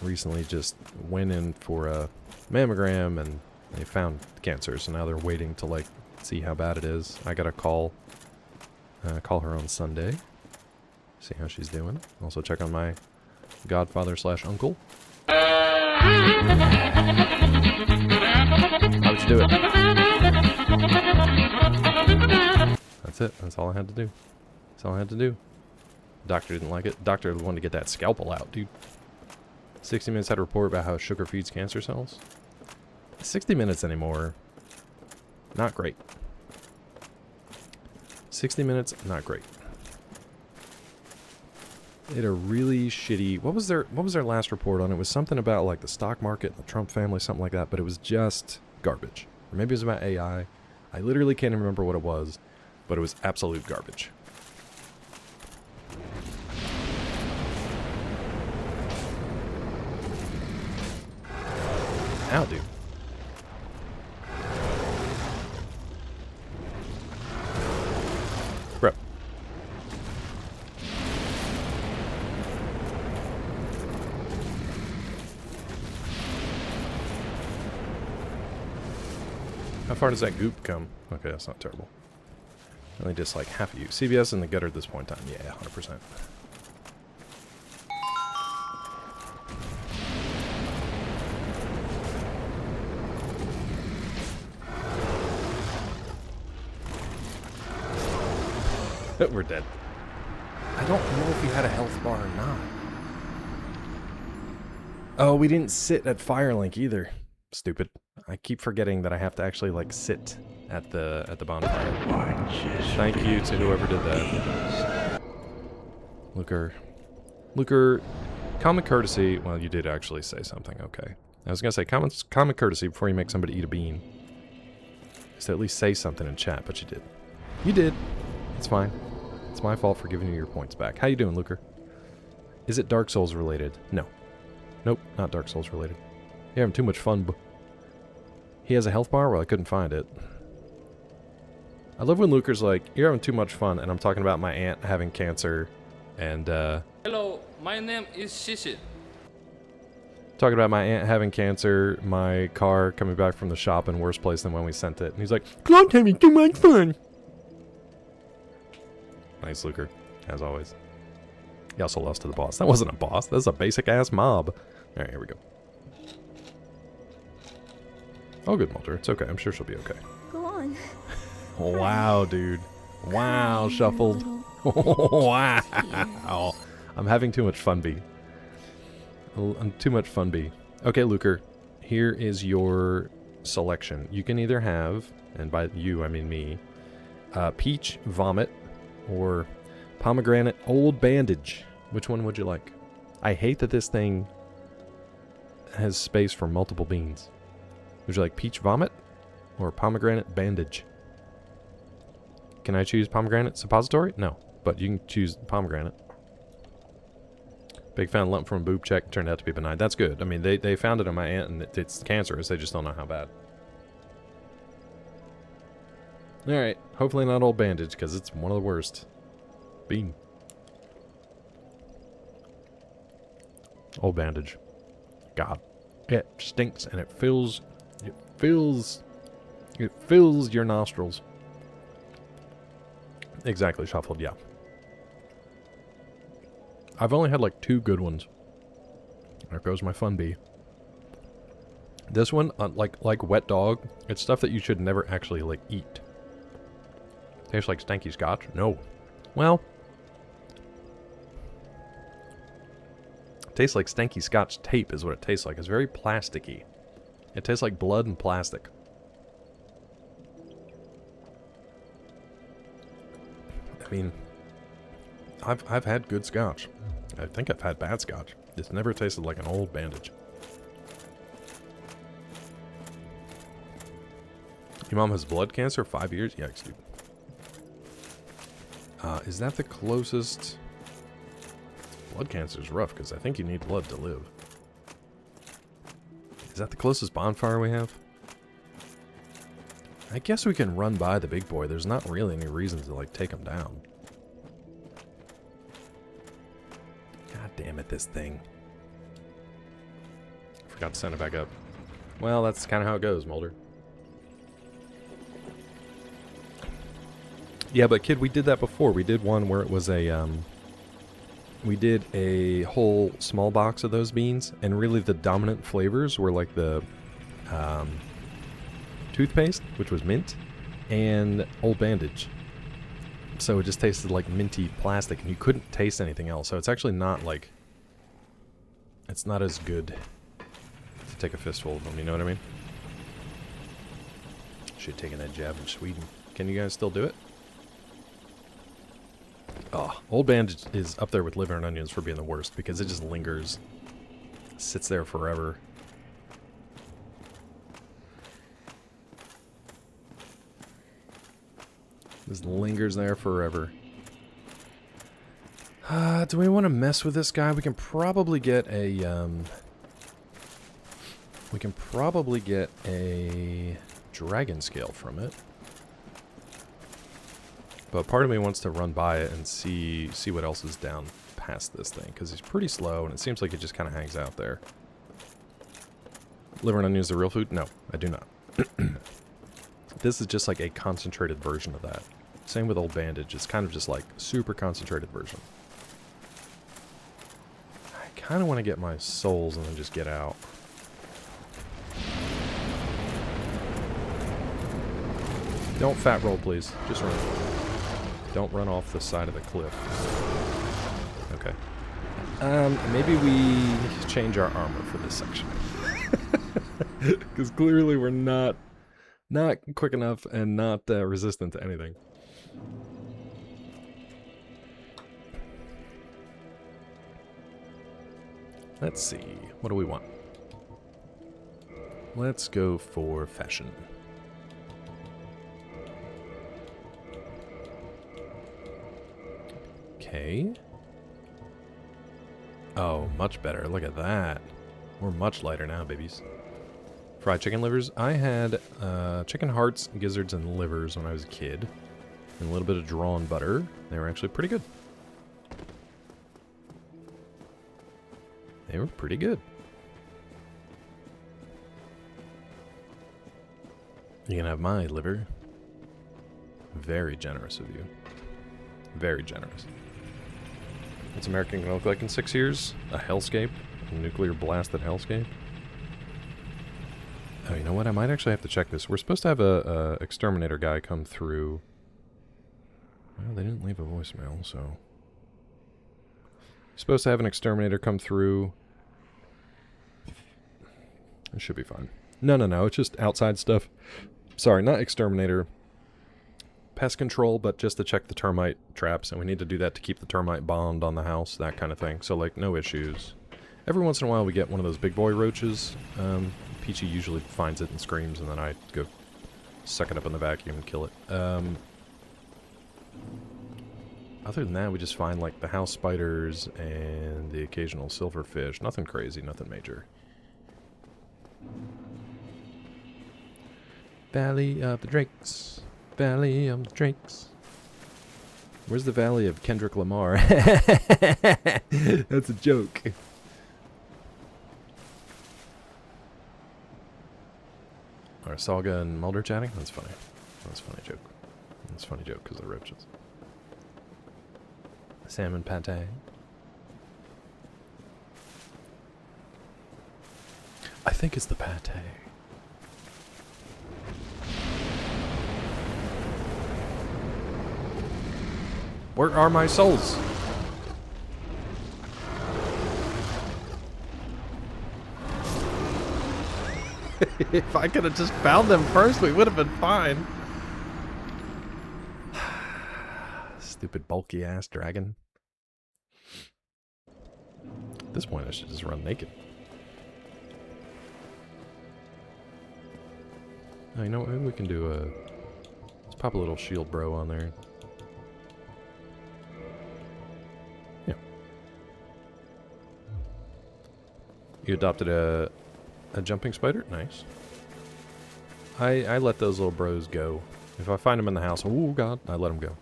A: Recently just went in for a mammogram, and they found cancer, so now they're waiting to, like, see how bad it is. I gotta call her on Sunday, see how she's doing. Also check on my godfather/uncle. How would you do it? That's it. That's all I had to do. That's all I had to do. Doctor didn't like it. Doctor wanted to get that scalpel out, dude. 60 Minutes had a report about how sugar feeds cancer cells. 60 Minutes anymore. Not great. 60 Minutes, not great. They had a really shitty... What was their last report on? It was something about, like, the stock market, the Trump family, something like that, but it was just garbage. Or maybe it was about AI. I literally can't even remember what it was, but it was absolute garbage. Ow, dude. Bro. How far does that goop come? Okay, that's not terrible. Only just like half of you. CBS in the gutter at this point in time. Yeah, 100%. We're dead. I don't know if he had a health bar or not. Oh, we didn't sit at Firelink either. Stupid. I keep forgetting that I have to actually, like, sit at the bonfire. Thank you to whoever did that. Luker, common courtesy. Well, you did actually say something. Okay. I was gonna say common courtesy before you make somebody eat a bean is to at least say something in chat, but you did. You did. It's fine. It's my fault for giving you your points back. How you doing, Luker? Is it Dark Souls related? No. Nope, not Dark Souls related. You're having too much fun. He has a health bar? Well, I couldn't find it. I love when Luker's like, you're having too much fun, and I'm talking about my aunt having cancer, and,
F: Hello, my name is Shishit.
A: Talking about my aunt having cancer, my car coming back from the shop in worse place than when we sent it. And he's like, "Cloud having too much fun." Nice, Luker, as always. He also lost to the boss. That wasn't a boss. That's a basic-ass mob. Alright, here we go. Oh, good, Mulder. It's okay. I'm sure she'll be okay.
D: Go on.
A: Wow, dude. Wow, shuffled. Wow. I'm having too much fun, B. I'm too much fun, B. Okay, Luker. Here is your selection. You can either have, and by you I mean me, peach vomit or pomegranate old bandage. Which one would you like? I hate that this thing has space for multiple beans. Would you like peach vomit or pomegranate bandage? Can I choose pomegranate suppository? No, but you can choose pomegranate. Big found lump from a boob check, turned out to be benign. That's good. I mean, they found it on my aunt and it's cancerous. They just don't know how bad. Alright, hopefully not old bandage because it's one of the worst. Bean. Old bandage. God. It stinks and it fills your nostrils. Exactly, shuffled, yeah. I've only had like 2 good ones. There goes my fun bee. This one, like wet dog, it's stuff that you should never actually like eat. Tastes like stanky scotch? No. Well, tastes like stanky scotch tape is what it tastes like. It's very plasticky. It tastes like blood and plastic. I mean, I've had good scotch. I think I've had bad scotch. It's never tasted like an old bandage. Your mom has blood cancer? 5 years? Yikes, dude. Is that the closest? Blood cancer is rough because I think you need blood to live. Is that the closest bonfire we have? I guess we can run by the big boy. There's not really any reason to like take him down. God damn it, this thing. Forgot to send it back up. Well, that's kind of how it goes, Mulder. Yeah, but kid, we did that before. We did one where it was a, we did a whole small box of those beans, and really the dominant flavors were like the, toothpaste, which was mint, and old bandage. So it just tasted like minty plastic, and you couldn't taste anything else. So it's actually not like, it's not as good to take a fistful of them, you know what I mean? Should have taken that jab in Sweden. Can you guys still do it? Oh, old bandage is up there with liver and onions for being the worst because it just lingers. Sits there forever. Just lingers there forever. Do we want to mess with this guy? We can probably get a, we can probably get a dragon scale from it. But part of me wants to run by it and see what else is down past this thing, because he's pretty slow, and it seems like he just kind of hangs out there. Liver and onions are real food? No, I do not. This is just like a concentrated version of that. Same with old bandage. It's kind of just like super concentrated version. I kind of want to get my souls and then just get out. Don't fat roll, please. Just run. Don't run off the side of the cliff. Okay. Maybe we change our armor for this section. Because clearly we're not quick enough and not resistant to anything. Let's see. What do we want? Let's go for fashion. Okay. Oh, much better. Look at that. We're much lighter now, babies. Fried chicken livers. I had chicken hearts, gizzards, and livers when I was a kid. And a little bit of drawn butter. They were actually pretty good. They were pretty good. You can have my liver. Very generous of you. Very generous. What's America gonna look like in 6 years? A hellscape? A nuclear blasted hellscape? Oh, you know what? I might actually have to check this. We're supposed to have a exterminator guy come through. Well, they didn't leave a voicemail, so... Supposed to have an exterminator come through. It should be fine. No. It's just outside stuff. Sorry, not exterminator. Pest control, but just to check the termite traps. And we need to do that to keep the termite bombed on the house, that kind of thing. So, like, no issues. Every once in a while we get one of those big boy roaches. Peachy usually finds it and screams, and then I go suck it up in the vacuum and kill it. Other than that, we just find, like, the house spiders and the occasional silverfish. Nothing crazy, nothing major. Valley of the Drakes. Valley of the Drakes. Where's the Valley of Kendrick Lamar? That's a joke. Are Saga and Mulder chatting? That's funny. That's a funny joke. That's a funny joke because of the roaches. Salmon pate. I think it's the pate. Where are my souls? If I could have just found them first, we would have been fine. Stupid bulky ass dragon. At this point, I should just run naked. Oh, you know what? Maybe we can do a... Let's pop a little shield bro on there. Yeah. You adopted a jumping spider? Nice. I let those little bros go. If I find them in the house, oh god, I let them go.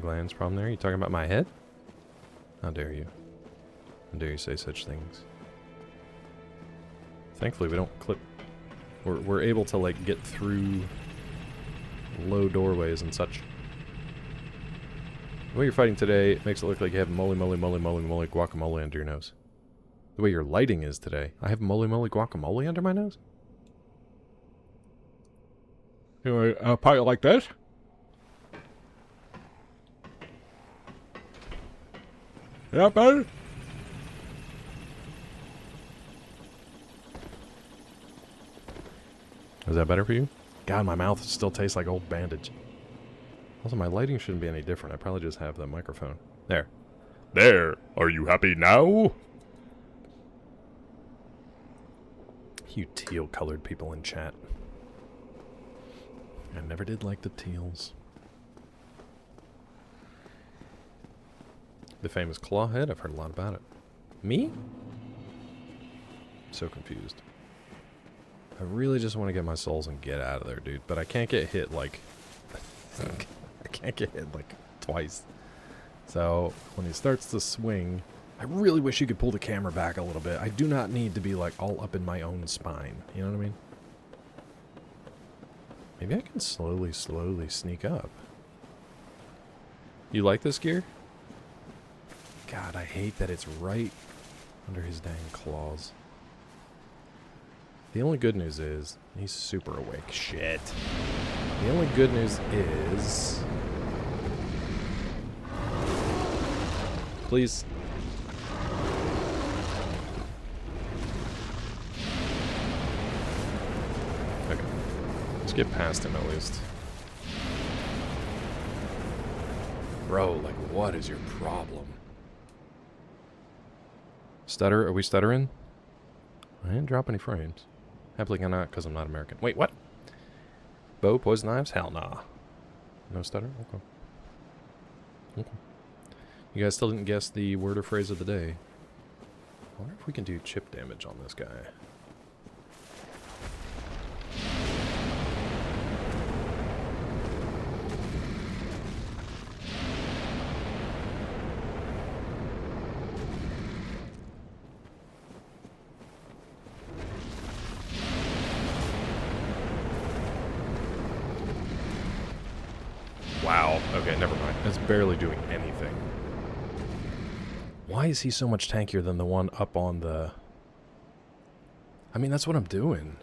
A: Gland's problem there? You talking about my head? How dare you? How dare you say such things? Thankfully we don't clip... We're able to, like, get through low doorways and such. The way you're fighting today makes it look like you have moly guacamole under your nose. The way your lighting is today. I have moly guacamole under my nose?
E: Anyway, I'll pie it like this. Yeah, better?
A: Is that better for you? God, my mouth still tastes like old bandage. Also, my lighting shouldn't be any different. I probably just have the microphone. There.
E: There. Are you happy now?
A: You teal-colored people in chat. I never did like the teals. The famous clawhead? I've heard a lot about it. Me? So confused. I really just want to get my souls and get out of there, dude. But I can't get hit, like... I can't get hit, like, twice. So, when he starts to swing... I really wish you could pull the camera back a little bit. I do not need to be, like, all up in my own spine. You know what I mean? Maybe I can slowly sneak up. You like this gear? God, I hate that it's right under his dang claws. The only good news is he's super awake. Shit. The only good news is... Please. Okay. Let's get past him at least. Bro, like, what is your problem? Stutter? Are we stuttering? I didn't drop any frames. Happily cannot, because I'm not American. Wait, what? Bow, poison knives? Hell nah. No stutter? Okay. Okay. You guys still didn't guess the word or phrase of the day. I wonder if we can do chip damage on this guy. Okay, never mind. It's barely doing anything. Why is he so much tankier than the one up on the... I mean, that's what I'm doing.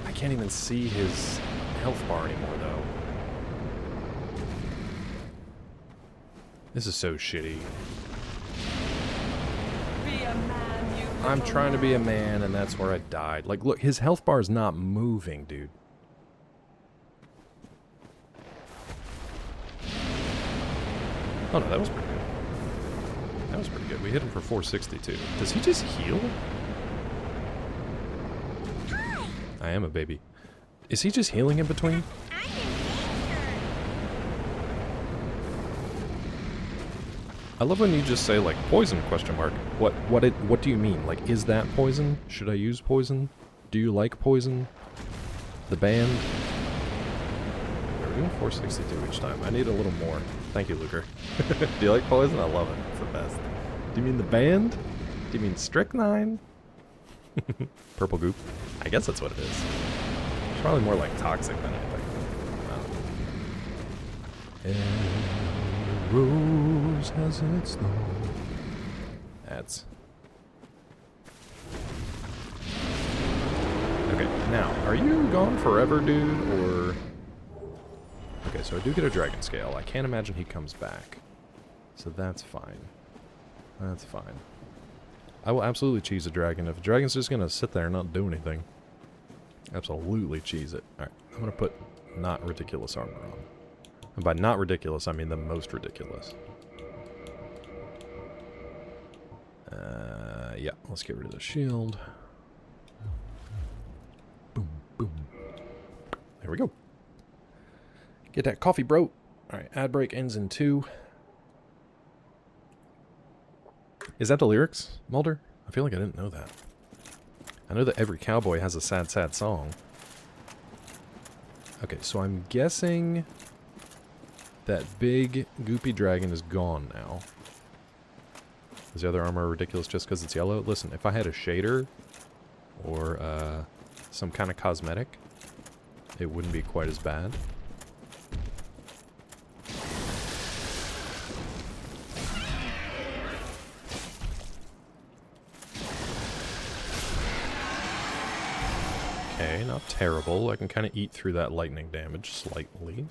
A: I can't even see his health bar anymore, though. This is so shitty. I'm trying to be a man, and that's where I died. Like, look, his health bar is not moving, dude. Oh, no, that was pretty good. That was pretty good. We hit him for 462. Does he just heal?
F: Hi.
A: I am a baby. Is he just healing in between?
F: I'm in danger.
A: I love when you just say, like, poison, question mark. What do you mean? Like, is that poison? Should I use poison? Do you like poison? The band? Okay, we're doing 462 each time. I need a little more. Thank you, Luker. Do you like poison? I love it. It's the best. Do you mean the band? Do you mean strychnine? Purple goop? I guess that's what it is. It's probably more like toxic than anything. Every rose has its thorn. That's... Okay, now, are you gone forever, dude, or... Okay, so I do get a dragon scale. I can't imagine he comes back. So that's fine. That's fine. I will absolutely cheese a dragon. If a dragon's just gonna sit there and not do anything, absolutely cheese it. Alright, I'm gonna put not ridiculous armor on. And by not ridiculous, I mean the most ridiculous. Yeah, let's get rid of the shield. Boom, boom. There we go. Get that coffee, bro. Alright, ad break ends in 2. Is that the lyrics, Mulder? I feel like I didn't know that. I know that every cowboy has a sad, sad song. Okay, so I'm guessing that big, goopy dragon is gone now. Is the other armor ridiculous just because it's yellow? Listen, if I had a shader or some kind of cosmetic, it wouldn't be quite as bad. Okay, not terrible. I can kind of eat through that lightning damage slightly.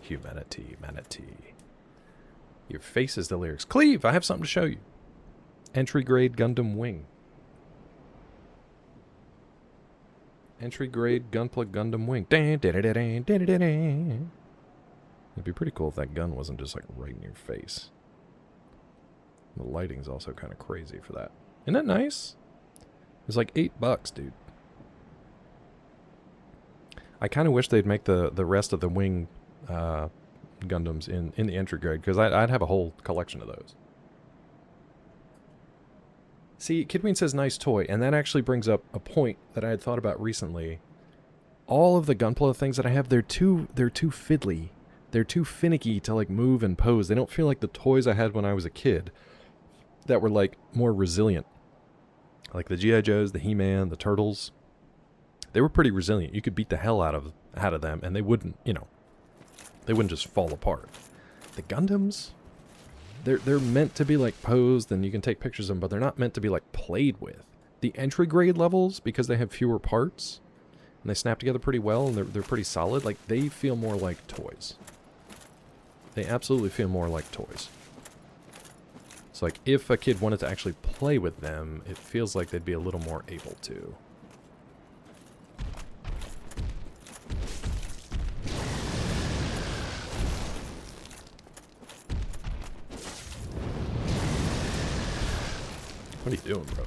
A: Humanity, manatee. Your face is the lyrics. Cleve, I have something to show you. Entry grade Gundam Wing. Entry grade Gunpla Gundam Wing. It'd be pretty cool if that gun wasn't just like right in your face. The lighting's also kind of crazy for that. Isn't that nice? It's like $8, dude. I kind of wish they'd make the rest of the wing Gundams in the entry grade, because I'd have a whole collection of those. See, Kidween says nice toy, and that actually brings up a point that I had thought about recently. All of the Gunpla things that I have, they're too fiddly. They're too finicky to like move and pose. They don't feel like the toys I had when I was a kid that were like more resilient. Like the G.I. Joes, the He-Man, the Turtles. They were pretty resilient. You could beat the hell out of them, and they wouldn't, you know, they wouldn't just fall apart. The Gundams, they're meant to be like posed, and you can take pictures of them, but they're not meant to be like played with. The entry grade levels, because they have fewer parts, and they snap together pretty well, and they're pretty solid, like they feel more like toys. They absolutely feel more like toys. It's like, if a kid wanted to actually play with them, it feels like they'd be a little more able to. What are you doing, bro?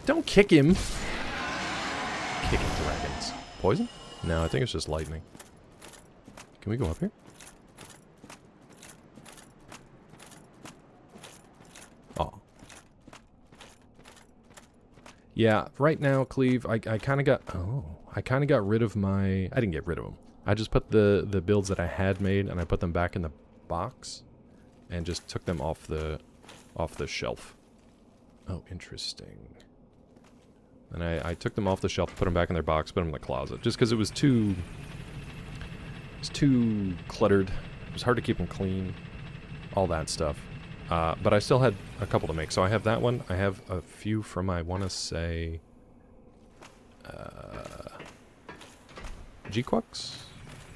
A: Don't kick him! Kicking dragons. Poison? No, I think it's just lightning. Can we go up here? Oh. Yeah, right now, Cleve, I kind of got... Oh. I kind of got rid of my... I didn't get rid of him. I just put the builds that I had made and I put them back in the box and just took them off the shelf. Oh, interesting. And I took them off the shelf, put them back in their box, put them in the closet, just because it was too cluttered. It was hard to keep them clean, all that stuff. But I still had a couple to make. So I have that one. I have a few from, I want to say, G-Quux?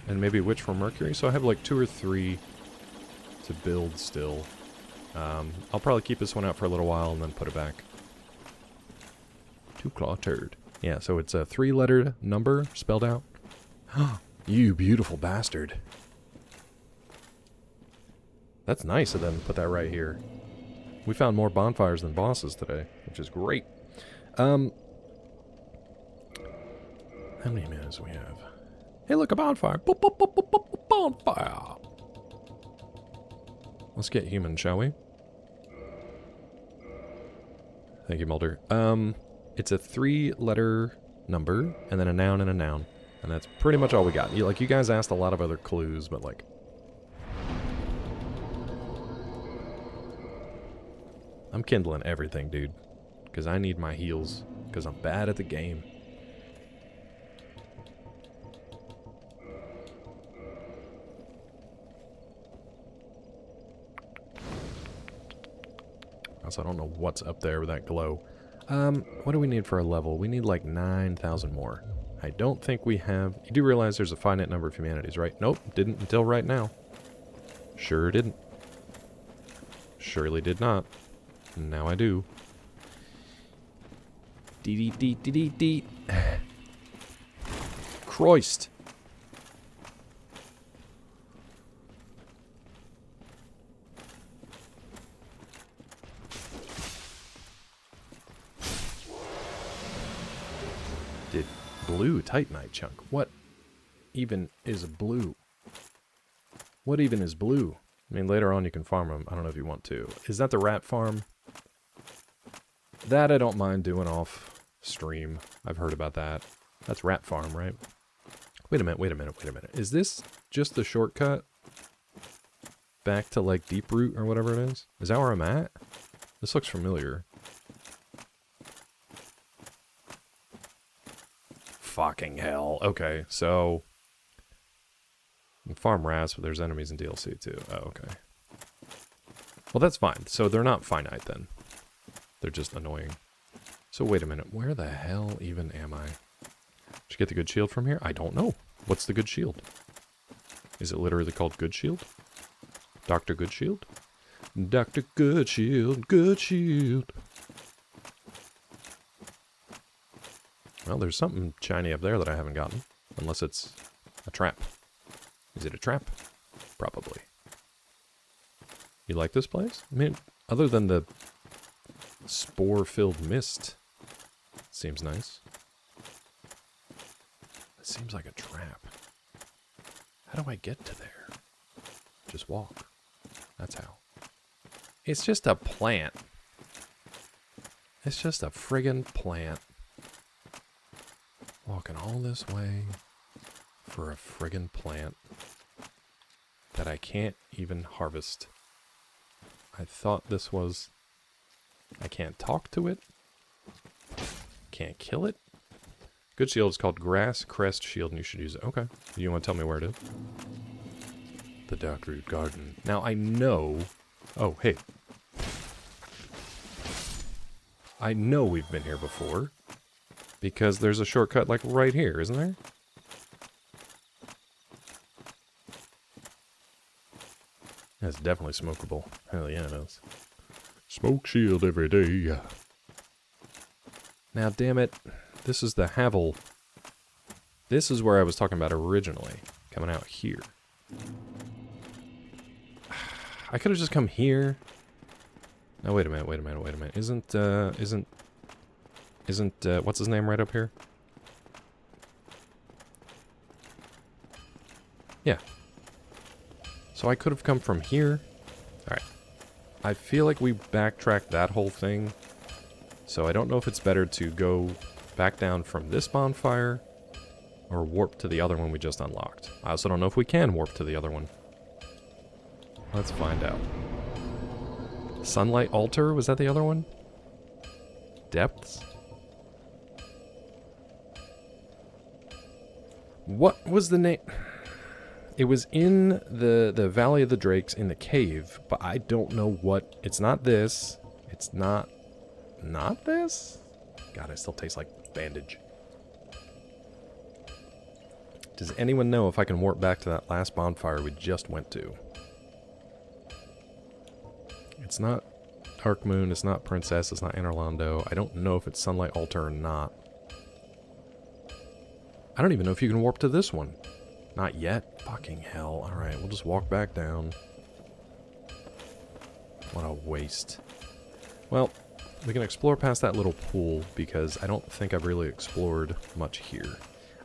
A: And maybe a Witch from Mercury. So I have like 2 or 3 to build still. I'll probably keep this one out for a little while and then put it back. Too cluttered. Yeah, so it's a 3-lettered number spelled out. You beautiful bastard. That's nice of them to put that right here. We found more bonfires than bosses today, which is great. How many minutes do we have? Hey, look, a bonfire. Bonfire. Let's get human, shall we? Thank you, Mulder. It's a 3-letter number, and then a noun and a noun. And that's pretty much all we got. You guys asked a lot of other clues, but like... I'm kindling everything, dude. Because I need my heals. Because I'm bad at the game. Also, I don't know what's up there with that glow. What do we need for a level? We need like 9,000 more. I don't think we have... You do realize there's a finite number of humanities, right? Nope, didn't until right now. Sure didn't. Surely did not. Now I do. Dee. Christ. Did blue Titanite chunk? What even is blue? What even is blue? I mean, later on you can farm them. I don't know if you want to. Is that the rat farm? That I don't mind doing off stream. I've heard about that. That's rat farm, right? Wait a minute. Is this just the shortcut back to, like, Deep Root or whatever it is? Is that where I'm at? This looks familiar. Fucking hell. Okay, so... Farm rats, but there's enemies in DLC too. Oh, okay. Well, that's fine. So they're not finite then. They're just annoying. So wait a minute. Where the hell even am I? Did you get the good shield from here? I don't know. What's the good shield? Is it literally called Good Shield? Dr. Good Shield? Dr. Good Shield, Good Shield. Well, there's something shiny up there that I haven't gotten. Unless it's a trap. Is it a trap? Probably. You like this place? I mean, other than the spore-filled mist, seems nice. It seems like a trap. How do I get to there? Just walk. That's how. It's just a plant. It's just a friggin' plant. Walking all this way for a friggin' plant that I can't even harvest. I thought this was... I can't talk to it. Can't kill it. Good shield is called Grass Crest Shield, and you should use it. Okay. You want to tell me where it is? The Darkroot Garden. Now, I know... Oh, hey. I know we've been here before. Because there's a shortcut, like, right here, isn't there? That's definitely smokable. Hell yeah, it is. Smoke shield every day. Now, damn it. This is the Havel. This is where I was talking about originally. Coming out here. I could have just come here. No, wait a minute. Isn't, what's his name right up here? Yeah. So I could have come from here. Alright. I feel like we backtracked that whole thing. So I don't know if it's better to go back down from this bonfire or warp to the other one we just unlocked. I also don't know if we can warp to the other one. Let's find out. Sunlight Altar, was that the other one? Depths? What was the name? It was in the Valley of the Drakes in the cave, but I don't know what. It's not this. It's not this? God, it still tastes like bandage. Does anyone know if I can warp back to that last bonfire we just went to? It's not Dark Moon, it's not Princess, it's not Anorlando. I don't know if it's Sunlight Altar or not. I don't even know if you can warp to this one. Not yet. Fucking hell. Alright, we'll just walk back down. What a waste. Well, we can explore past that little pool because I don't think I've really explored much here.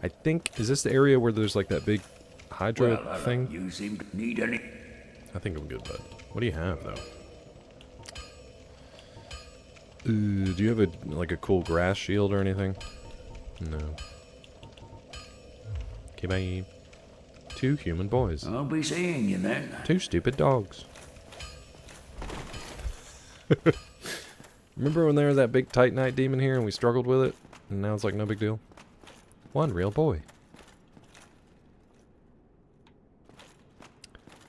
A: I think, is this the area where there's like that big Hydra thing?
G: You seem to need any.
A: I think I'm good, bud. What do you have, though? Do you have a cool grass shield or anything? No. Okay, bye. 2 human boys.
G: I'll be seeing you then.
A: 2 stupid dogs. Remember when there was that big Titanite demon here and we struggled with it? And now it's like no big deal? 1 real boy.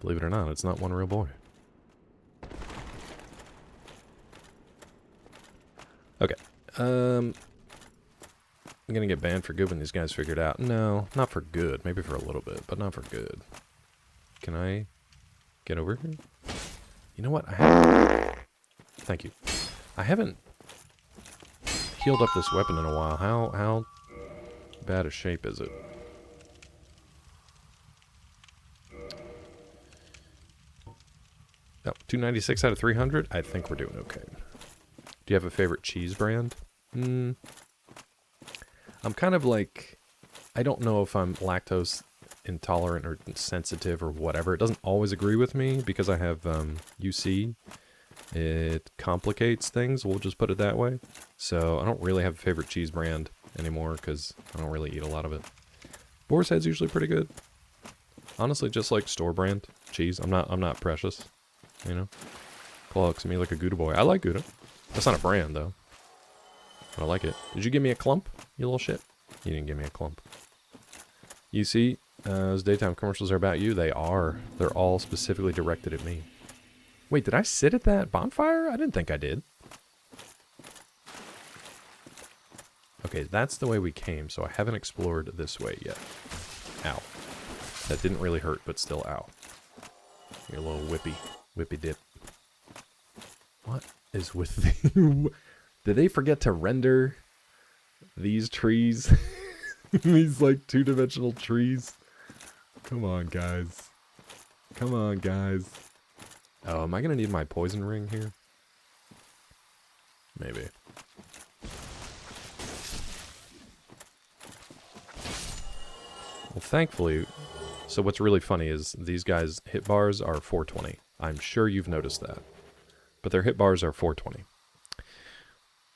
A: Believe it or not, it's not 1 real boy. Okay. I'm gonna get banned for good when these guys figure it out. No, not for good. Maybe for a little bit, but not for good. Can I get over here? You know what? I haven't... Thank you. I haven't healed up this weapon in a while. How bad a shape is it? Oh, 296 out of 300? I think we're doing okay. Do you have a favorite cheese brand? I'm kind of like... I don't know if I'm lactose intolerant or sensitive or whatever. It doesn't always agree with me because I have UC. It complicates things, we'll just put it that way. So I don't really have a favorite cheese brand anymore because I don't really eat a lot of it. Boar's Head's usually pretty good. Honestly, just like store brand cheese. I'm not precious, you know. Claw looks at me like a Gouda boy. I like Gouda. That's not a brand though. But I like it. Did you give me a clump, you little shit? You didn't give me a clump. You see, those daytime commercials are about you. They are. They're all specifically directed at me. Wait, did I sit at that bonfire? I didn't think I did. Okay, that's the way we came, so I haven't explored this way yet. Ow. That didn't really hurt, but still ow. Your little whippy dip. What is with the... Did they forget to render these trees? These, like, 2-dimensional trees? Come on, guys. Come on, guys. Oh, am I gonna need my poison ring here? Maybe. Well, thankfully... So what's really funny is these guys' hit bars are 420. I'm sure you've noticed that. But their hit bars are 420.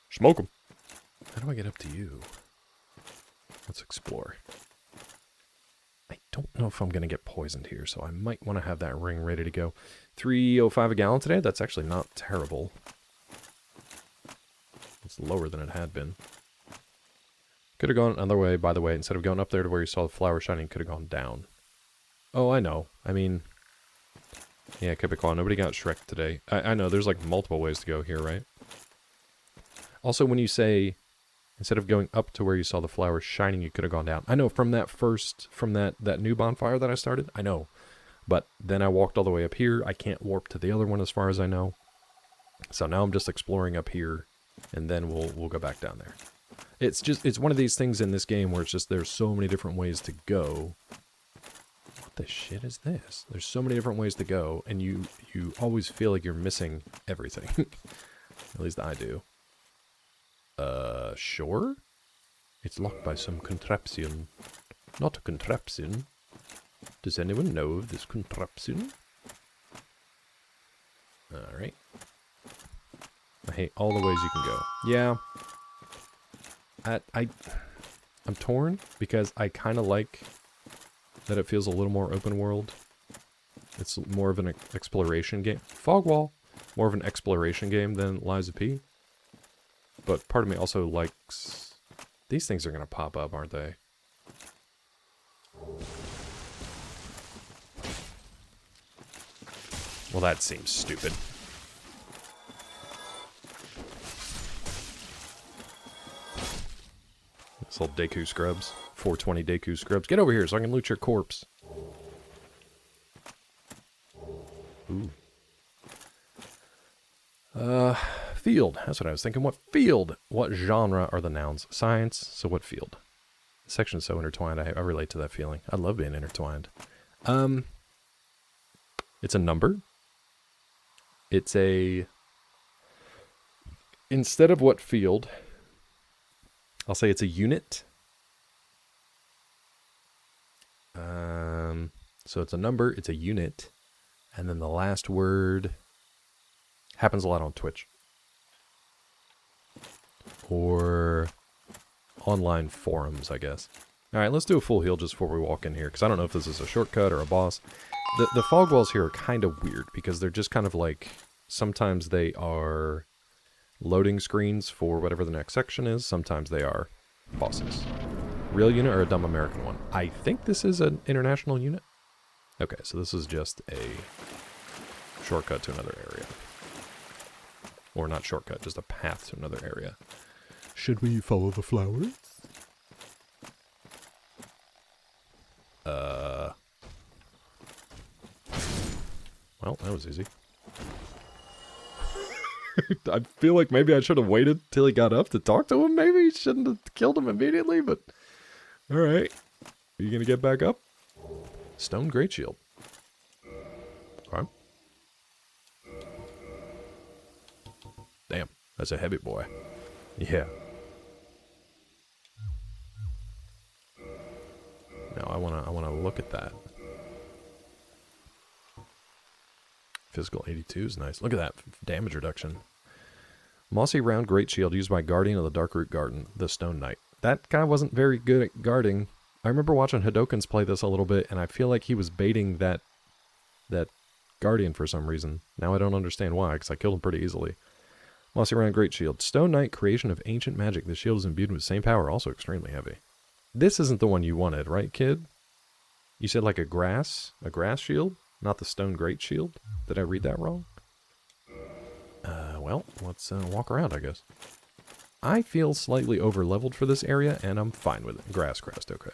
A: Smoke them. How do I get up to you? Let's explore. I don't know if I'm going to get poisoned here, so I might want to have that ring ready to go. 305 a gallon today? That's actually not terrible. It's lower than it had been. Could have gone another way, by the way. Instead of going up there to where you saw the flower shining, could have gone down. Oh, I know. I mean... Yeah, Kipikwa, nobody got Shrek today. I know, there's like multiple ways to go here, right? Also, when you say, instead of going up to where you saw the flowers shining, you could have gone down. I know, from that new bonfire that I started, I know. But then I walked all the way up here. I can't warp to the other one as far as I know. So now I'm just exploring up here, and then we'll go back down there. It's one of these things in this game where it's just, there's so many different ways to go. What the shit is this? There's so many different ways to go, and you always feel like you're missing everything. At least I do. Sure? It's locked by some contraption. Not a contraption. Does anyone know of this contraption? Alright. I hate all the ways you can go. Yeah. I'm torn because I kind of like that it feels a little more open world. It's more of an exploration game. Fogwall, more of an exploration game than Lies of P. But part of me also likes... These things are going to pop up, aren't they? Well, that seems stupid. This old Deku Scrubs. 420 Deku Scrubs. Get over here so I can loot your corpse. Ooh. Field. That's what I was thinking. What field? What genre are the nouns? Science. So what field? This section's so intertwined. I relate to that feeling. I love being intertwined. It's a number. It's a... Instead of what field, I'll say it's a unit. So it's a number, it's a unit, and then the last word happens a lot on Twitch. Or online forums, I guess. Alright, let's do a full heal just before we walk in here, because I don't know if this is a shortcut or a boss. The fog walls here are kind of weird, because they're just kind of like, sometimes they are loading screens for whatever the next section is, sometimes they are bosses. Real unit or a dumb American one? I think this is an international unit. Okay, so this is just a shortcut to another area. Or not shortcut, just a path to another area. Should we follow the flowers? Well, that was easy. I feel like maybe I should have waited till he got up to talk to him, maybe? Shouldn't have killed him immediately, but... Alright. Are you gonna get back up? Stone Great Shield. Okay. Damn, that's a heavy boy. Yeah. Now I wanna look at that. Physical 82 is nice. Look at that damage reduction. Mossy round great shield used by Guardian of the Darkroot Garden, the Stone Knight. That guy wasn't very good at guarding. I remember watching Hadokens play this a little bit, and I feel like he was baiting that Guardian for some reason. Now I don't understand why, because I killed him pretty easily. Mossy round great shield. Stone Knight, creation of ancient magic. The shield is imbued with the same power, also extremely heavy. This isn't the one you wanted, right, kid? You said like a grass shield? Not the Stone Great Shield? Did I read that wrong? Well, let's walk around, I guess. I feel slightly over-leveled for this area, and I'm fine with it. Grass crest, okay.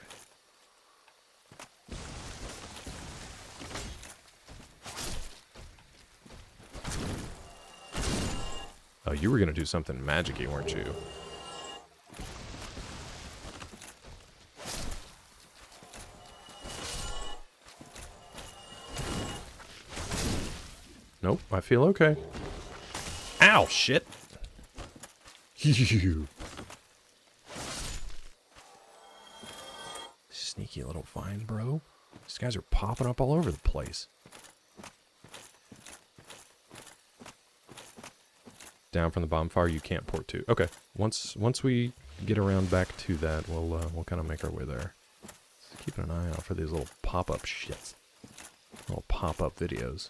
A: Oh, you were gonna do something magic-y, weren't you? Nope, I feel okay. Ow, shit! You. Sneaky little vine, bro. These guys are popping up all over the place. Down from the bonfire, you can't port to. Okay, once we get around back to that, we'll kind of make our way there. Just keeping an eye out for these little pop-up shits. Little pop-up videos.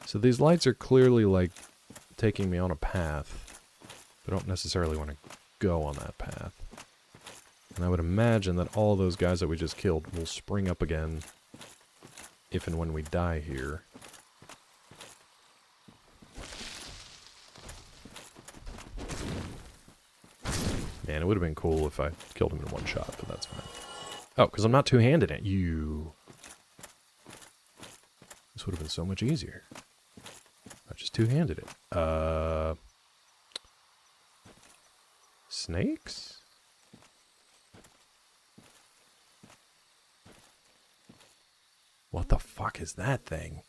A: So these lights are clearly, like, taking me on a path. But I don't necessarily want to go on that path. And I would imagine that all those guys that we just killed will spring up again if and when we die here. Man, it would have been cool if I killed him in one shot, but that's fine. Oh, because I'm not two-handed at you. This would have been so much easier. I just two-handed it. Snakes? What the fuck is that thing?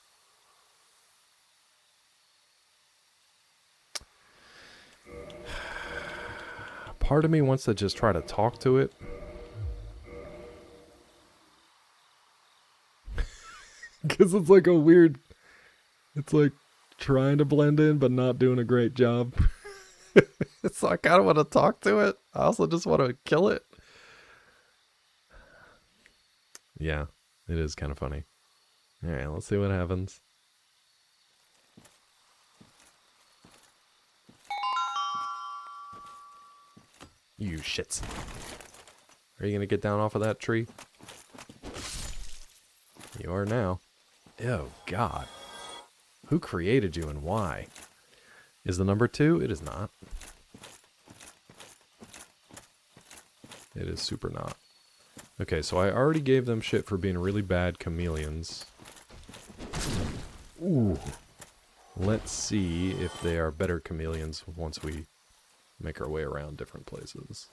A: Part of me wants to just try to talk to it. Because it's like a weird... It's like trying to blend in, but not doing a great job. So I kind of want to talk to it. I also just want to kill it. Yeah, it is kind of funny. All right, let's see what happens. You shits. Are you going to get down off of that tree? You are now. Oh, God. Who created you and why? Is the number 2? It is not. It is super not. Okay, so I already gave them shit for being really bad chameleons. Ooh. Let's see if they are better chameleons once we make our way around different places.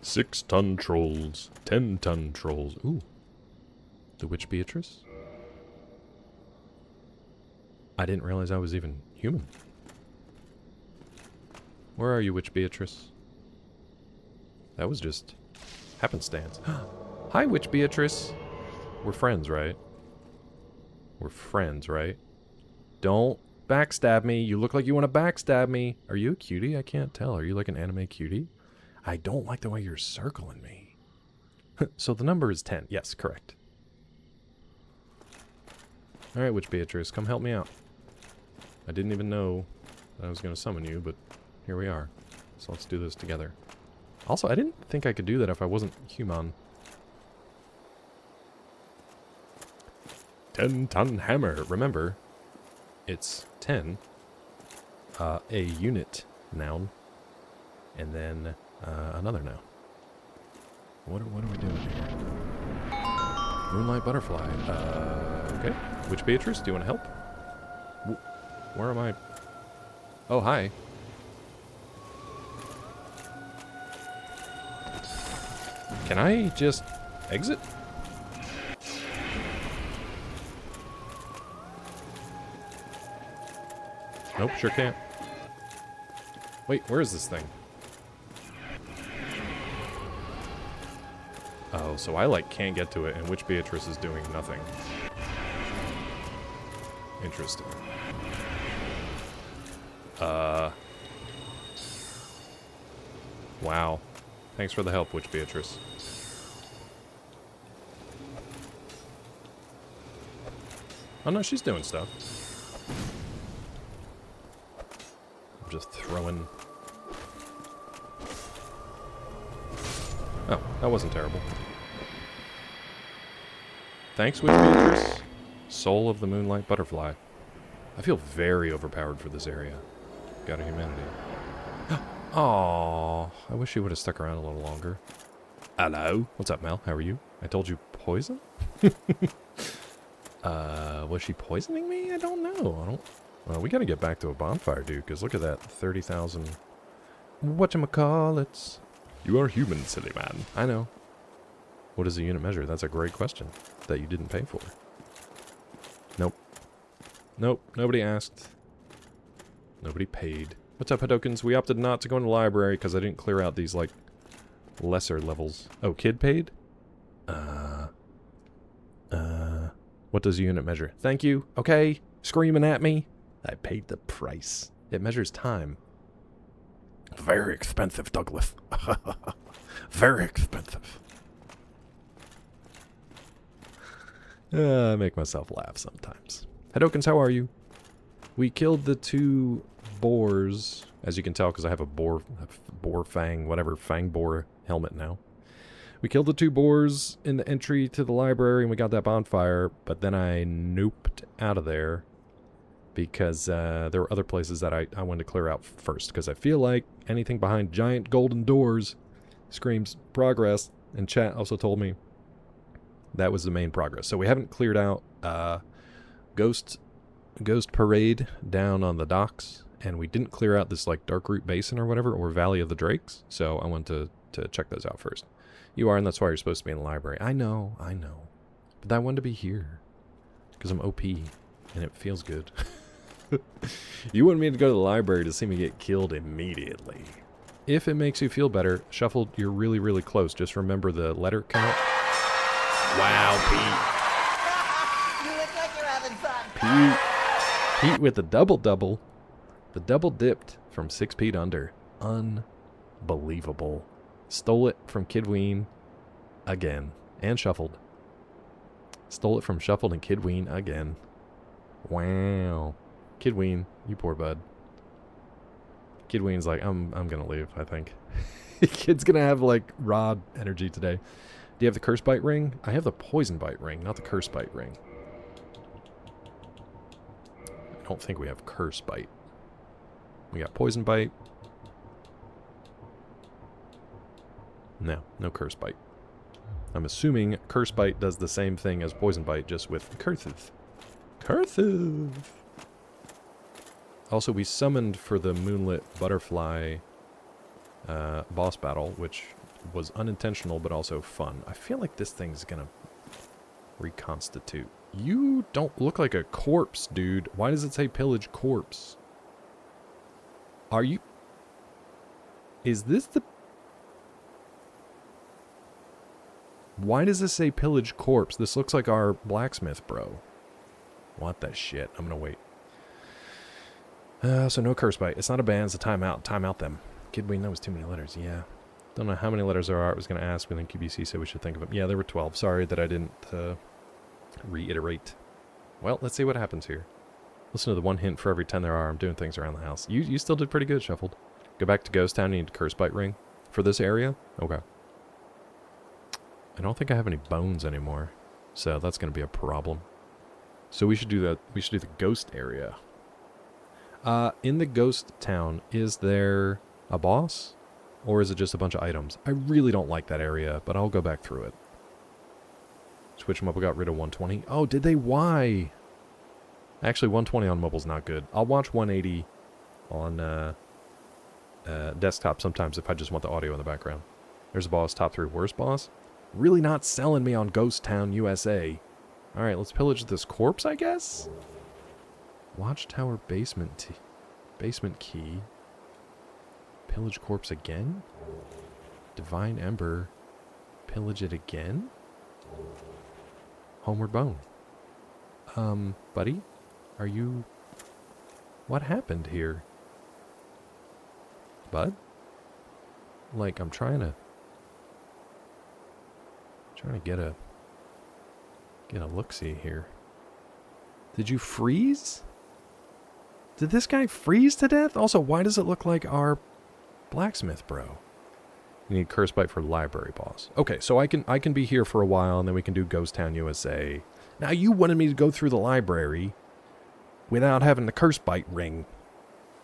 A: Six-ton trolls. 10-ton trolls. Ooh. The Witch Beatrice? I didn't realize I was even human. Where are you, Witch Beatrice? That was just happenstance. Hi, Witch Beatrice. We're friends, right? We're friends, right? Don't backstab me. You look like you want to backstab me. Are you a cutie? I can't tell. Are you like an anime cutie? I don't like the way you're circling me. So the number is 10. Yes, correct. Alright, Witch Beatrice, come help me out. I didn't even know that I was going to summon you, but here we are. So let's do this together. Also, I didn't think I could do that if I wasn't human. 10-ton hammer. Remember, it's 10. A unit noun. And then another noun. What are we doing here? Moonlight butterfly. Okay. Witch Beatrice, do you want to help? Where am I? Oh, hi. Can I just exit? Nope, sure can't. Wait, where is this thing? Oh, so I like can't get to it, and Witch Beatrice is doing nothing. Interesting. Wow. Thanks for the help, Witch Beatrice. Oh no, she's doing stuff. I'm just throwing... Oh, that wasn't terrible. Thanks, Witch Beatrice. Soul of the Moonlight Butterfly. I feel very overpowered for this area. Got a humanity. Aww, I wish you would have stuck around a little longer. Hello. What's up, Mel? How are you? I told you poison? Was she poisoning me? I don't know. Well, we gotta get back to a bonfire, dude, because look at that. 30,000... Whatchamacallits? You are human, silly man. I know. What is a unit measure? That's a great question that you didn't pay for. Nope. Nope, nobody asked. Nobody paid. What's up, Hadokens? We opted not to go in the library because I didn't clear out these, like, lesser levels. Oh, kid paid? What does a unit measure? Thank you. Okay. Screaming at me. I paid the price. It measures time. Very expensive, Douglas. Very expensive. I make myself laugh sometimes. Hadokens, how are you? We killed the 2 boars, as you can tell, because I have a boar fang, whatever, fang boar helmet now. We killed the 2 boars in the entry to the library, and we got that bonfire, but then I nooped out of there because there were other places that I wanted to clear out first, because I feel like anything behind giant golden doors screams progress, and chat also told me that was the main progress. So we haven't cleared out Ghost Parade down on the docks, and we didn't clear out this like Darkroot Basin or whatever, or Valley of the Drakes, so I wanted to check those out first. You are, and that's why you're supposed to be in the library. I know. But I wanted to be here, because I'm OP, and it feels good. You wanted me to go to the library to see me get killed immediately. If it makes you feel better, Shuffled, you're really, really close. Just remember the letter count. Wow, Pete.
C: You look like you're having fun.
A: Pete. Pete with the double-double. The double dipped from 6 feet under. Unbelievable. Stole it from Kidween again. And shuffled. Stole it from Shuffled and Kidween again. Wow. Kidween, you poor bud. Kidween's like, I'm gonna leave, I think. Kid's gonna have, like, Rod energy today. Do you have the Curse Bite ring? I have the Poison Bite ring, not the Curse Bite ring. I don't think we have Curse Bite. We got Poison Bite. No, no Curse Bite. I'm assuming Curse Bite does the same thing as Poison Bite, just with cursive. Cursive! Also, we summoned for the Moonlit Butterfly boss battle, which was unintentional but also fun. I feel like this thing's gonna reconstitute. You don't look like a corpse, dude. Why does it say pillage corpse? Are you... Is this the... Why does this say pillage corpse? This looks like our blacksmith, bro. What the shit? I'm gonna wait. So no curse bite. It's not a ban, it's a timeout. Timeout them. Kidween, that was too many letters. Yeah. Don't know how many letters there are. I was going to ask, but then QBC said we should think of them. Yeah, there were 12. Sorry that I didn't reiterate. Well, let's see what happens here. Listen to the one hint for every 10 there are. I'm doing things around the house. You still did pretty good, Shuffled. Go back to Ghost Town. You need a curse bite ring for this area. Okay. I don't think I have any bones anymore, so that's going to be a problem. So we should do that. We should do the ghost area. In the ghost town, is there a boss? Or is it just a bunch of items? I really don't like that area, but I'll go back through it. Switch them up. We got rid of 120. Oh, did they? Why? Actually, 120 on mobile's not good. I'll watch 180 on desktop sometimes if I just want the audio in the background. There's a boss. Top 3 worst boss. Really not selling me on Ghost Town, USA. Alright, let's pillage this corpse, I guess? Watchtower basement key. Pillage corpse again? Divine Ember. Pillage it again? Homeward Bone. Buddy? Are you... What happened here? Bud? Like, I'm trying to get a look-see here. Did you freeze? Did this guy freeze to death? Also, why does it look like our blacksmith, bro? You need curse bite for library boss. Okay, so I can be here for a while, and then we can do Ghost Town USA. Now, you wanted me to go through the library without having the curse bite ring.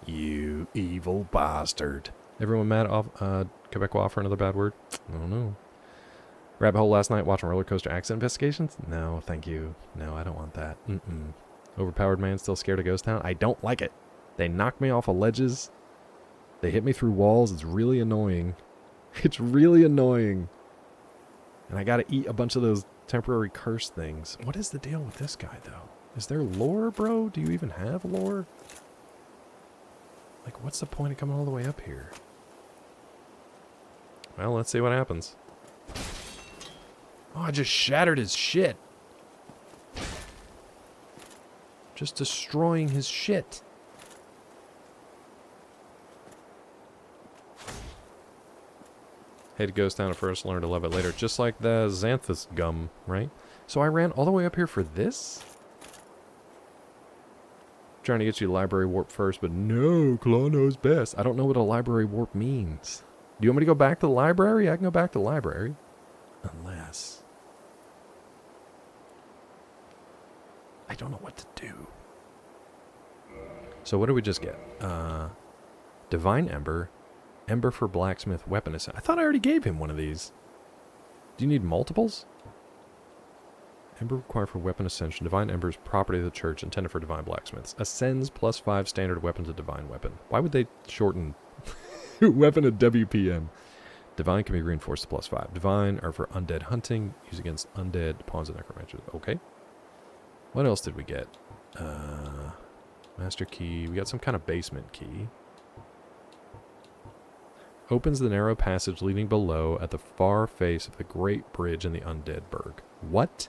A: You evil bastard. Everyone mad off Quebecois for another bad word? I don't know. Rabbit hole last night watching roller coaster accident investigations? No, thank you. No, I don't want that. Overpowered man still scared of Ghost Town? I don't like it. They knock me off of ledges. They hit me through walls. It's really annoying. It's really annoying. And I gotta eat a bunch of those temporary curse things. What is the deal with this guy, though? Is there lore, bro? Do you even have lore? Like, what's the point of coming all the way up here? Well, let's see what happens. Oh, I just shattered his shit. Just destroying his shit. Hate Ghost Town at first, learn to love it later. Just like the Xanthus gum, right? So I ran all the way up here for this? Trying to get you library warp first, but no, Claw knows best. I don't know what a library warp means. Do you want me to go back to the library? I can go back to the library. Unless... I don't know what to do. So what did we just get? Divine Ember. Ember for Blacksmith Weapon Ascension. I thought I already gave him one of these. Do you need multiples? Ember required for Weapon Ascension. Divine Ember is property of the church intended for Divine Blacksmiths. Ascends +5 standard weapon to Divine Weapon. Why would they shorten weapon to WPN? Divine can be reinforced to +5. Divine are for undead hunting. Used against undead pawns and necromancers. Okay. What else did we get? Master key. We got some kind of basement key. Opens the narrow passage leading below at the far face of the great bridge in the undead burg. What?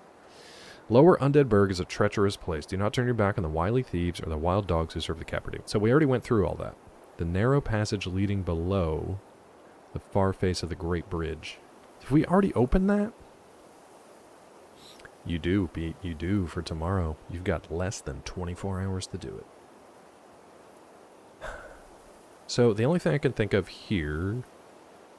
A: Lower Undeadburg is a treacherous place. Do not turn your back on the wily thieves or the wild dogs who serve the Capri. So we already went through all that. The narrow passage leading below the far face of the Great Bridge. Have we already opened that? You do, Pete. You do for tomorrow. You've got less than 24 hours to do it. So the only thing I can think of here,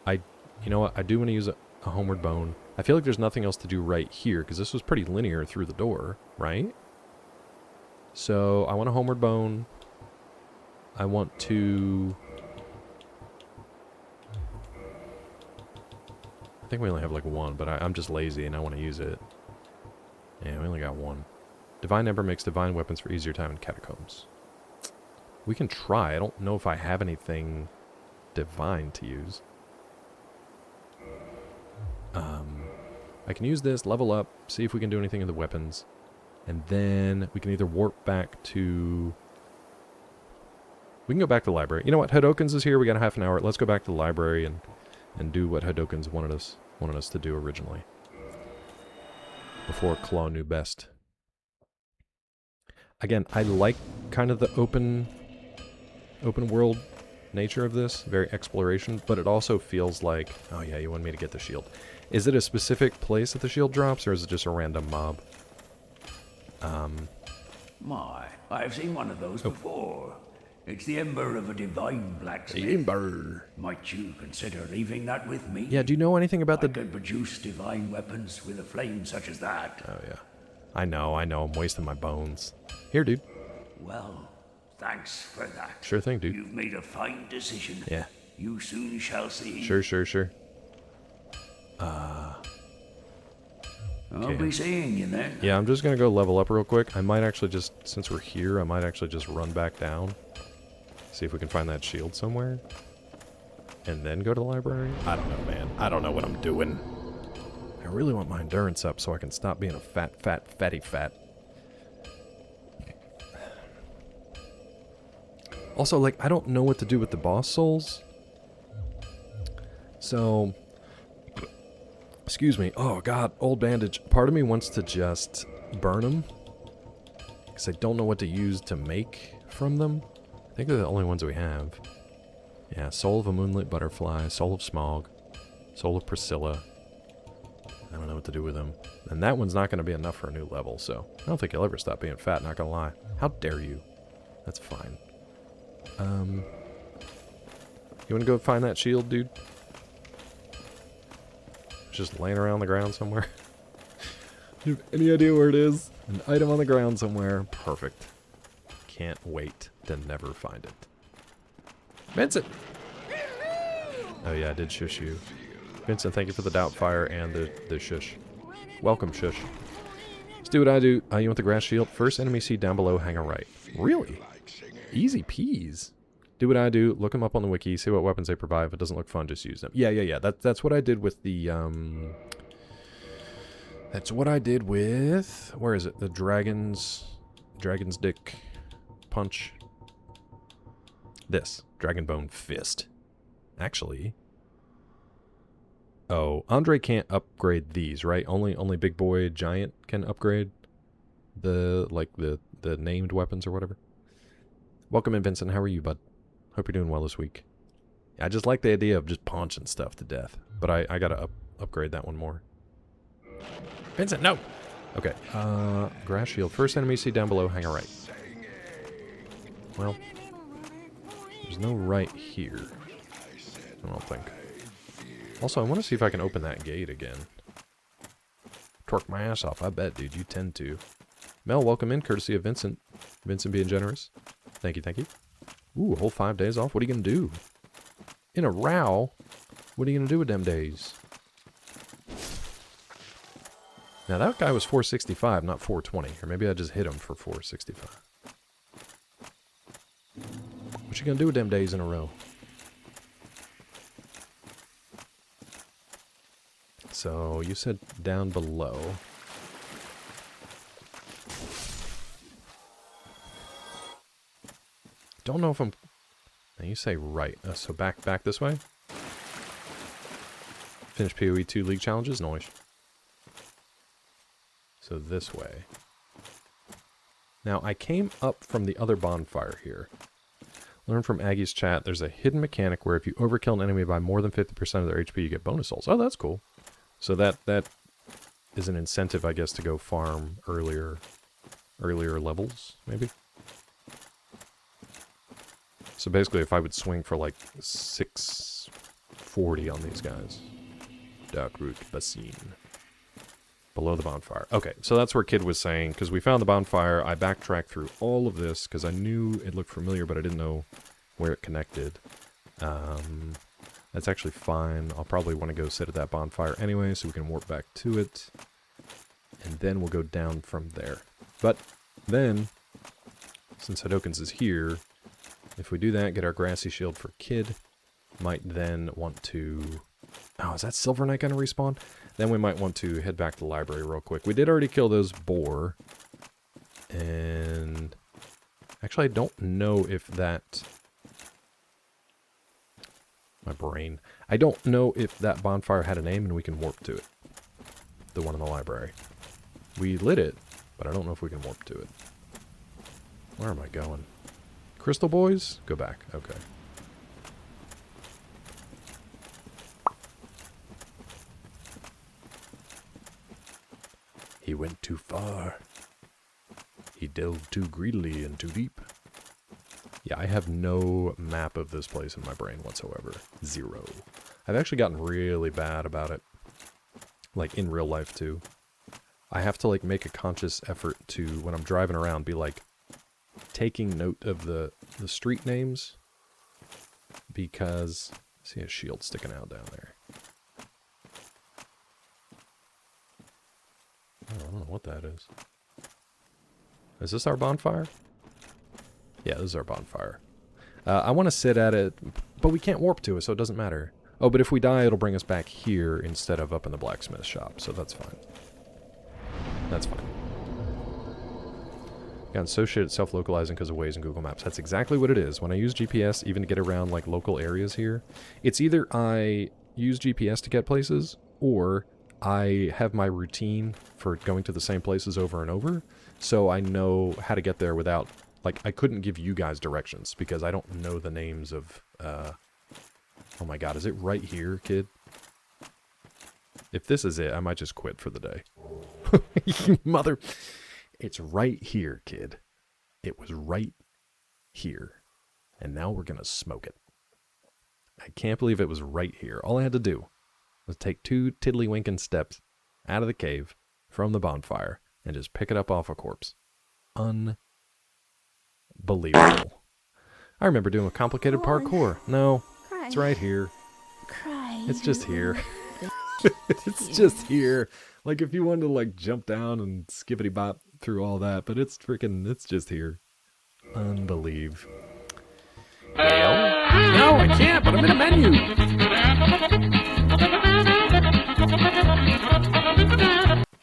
A: you know what? I do want to use a homeward bone. I feel like there's nothing else to do right here because this was pretty linear through the door, right? So I want a homeward bone. I want to... I think we only have like one, but I'm just lazy and I want to use it. Yeah, we only got one. Divine Ember makes divine weapons for easier time in catacombs. We can try. I don't know if I have anything divine to use. I can use this, level up, see if we can do anything in the weapons. And then we can either warp back to... We can go back to the library. You know what? Hadokens is here. We got a half an hour. Let's go back to the library and do what Hadokens wanted us to do originally. Before Claw knew best. Again, I like kind of the open world nature of this. Very exploration. But it also feels like... Oh yeah, you want me to get the shield. Is it a specific place that the shield drops, or is it just a random mob?
G: My, I've seen one of those before. It's the ember of a divine blacksmith.
A: The ember.
G: Might you consider leaving that with me?
A: Yeah, do you know anything about
G: I can produce divine weapons with a flame such as that.
A: Oh yeah. I know, I'm wasting my bones. Here, dude.
G: Well, thanks for that.
A: Sure thing, dude.
G: You've made a fine decision.
A: Yeah.
G: You soon shall see.
A: Sure.
G: I'll be seeing you then.
A: Yeah, I'm just gonna go level up real quick. I might actually just, since we're here, I might actually just run back down. See if we can find that shield somewhere. And then go to the library. I don't know, man. I don't know what I'm doing. I really want my endurance up so I can stop being a fatty fat. Also, like, I don't know what to do with the boss souls. So... Excuse me. Oh, God. Old bandage. Part of me wants to just burn them. Because I don't know what to use to make from them. I think they're the only ones we have. Yeah, Soul of a Moonlit Butterfly, Soul of Smog, Soul of Priscilla. I don't know what to do with them. And that one's not going to be enough for a new level, so I don't think you'll ever stop being fat, not going to lie. How dare you? That's fine. You want to go find that shield, dude? Just laying around the ground somewhere. Do you have any idea where it is? An item on the ground somewhere. Perfect. Can't wait to never find it. Vincent! Oh yeah, I did shush you. Vincent, thank you for the Doubtfire and the shush. Welcome, shush. Let's do what I do. You want the grass shield? First enemy see down below, hang a right. Really? Easy peas. Do what I do, look them up on the wiki, see what weapons they provide. If it doesn't look fun, just use them. Yeah. That's what I did with the, That's what I did with... Where is it? The Dragon's Dick Punch. This. Dragonbone Fist. Actually... Oh, Andre can't upgrade these, right? Only Big Boy Giant can upgrade the named weapons or whatever. Welcome in, Vincent. How are you, bud? Hope you're doing well this week. I just like the idea of just punching stuff to death. But I gotta upgrade that one more. Vincent, no! Okay, grass shield. First enemy see down below, hang a right. Well, there's no right here. I don't think. Also, I want to see if I can open that gate again. Torque my ass off, I bet, dude. You tend to. Mel, welcome in, courtesy of Vincent. Vincent being generous. Thank you. Ooh, a whole 5 days off? What are you going to do? In a row? What are you going to do with them days? Now, that guy was 465, not 420. Or maybe I just hit him for 465. What you going to do with them days in a row? So, you said down below. Don't know if I'm... Now you say right. So back this way? Finish PoE 2 League challenges? Noise. So this way. Now, I came up from the other bonfire here. Learn from Aggie's chat, there's a hidden mechanic where if you overkill an enemy by more than 50% of their HP, you get bonus souls. Oh, that's cool. So that is an incentive, I guess, to go farm earlier levels, maybe? So basically, if I would swing for like 640 on these guys. Darkroot Basin. Below the bonfire. Okay, so that's where Kid was saying, because we found the bonfire, I backtracked through all of this, because I knew it looked familiar, but I didn't know where it connected. That's actually fine. I'll probably want to go sit at that bonfire anyway, so we can warp back to it. And then we'll go down from there. But then, since Hadokens is here, if we do that, get our grassy shield for Kid, might then want to... Oh, is that Silver Knight going to respawn? Then we might want to head back to the library real quick. We did already kill those boar. And... Actually, I don't know if that... My brain. I don't know if that bonfire had a name and we can warp to it. The one in the library. We lit it, but I don't know if we can warp to it. Where am I going? Crystal Boys? Go back. Okay. He went too far. He delved too greedily and too deep. Yeah, I have no map of this place in my brain whatsoever. Zero. I've actually gotten really bad about it. Like, in real life, too. I have to, like, make a conscious effort to, when I'm driving around, be, like, taking note of the street names. Because... I see a shield sticking out down there. I don't know what that is. Is this our bonfire? Yeah, this is our bonfire. I want to sit at it, but we can't warp to it, so it doesn't matter. Oh, but if we die, it'll bring us back here instead of up in the blacksmith shop, so that's fine. That's fine. Got associated self-localizing because of Waze and Google Maps. That's exactly what it is. When I use GPS, even to get around like local areas here, it's either I use GPS to get places, or I have my routine for going to the same places over and over, so I know how to get there without, like, I couldn't give you guys directions because I don't know the names of, oh my god, is it right here, Kid? If this is it, I might just quit for the day. Mother, it's right here, Kid. It was right here. And now we're gonna smoke it. I can't believe it was right here. All I had to do was take 2 tiddly-winking steps out of the cave from the bonfire and just pick it up off a corpse. Unbelievable. I remember doing a complicated parkour. No, it's right here. It's just here. It's just here. Like, if you wanted to, like, jump down and skippity-bop through all that, but it's just here. Unbelievable. No, I can't, but I'm in a menu.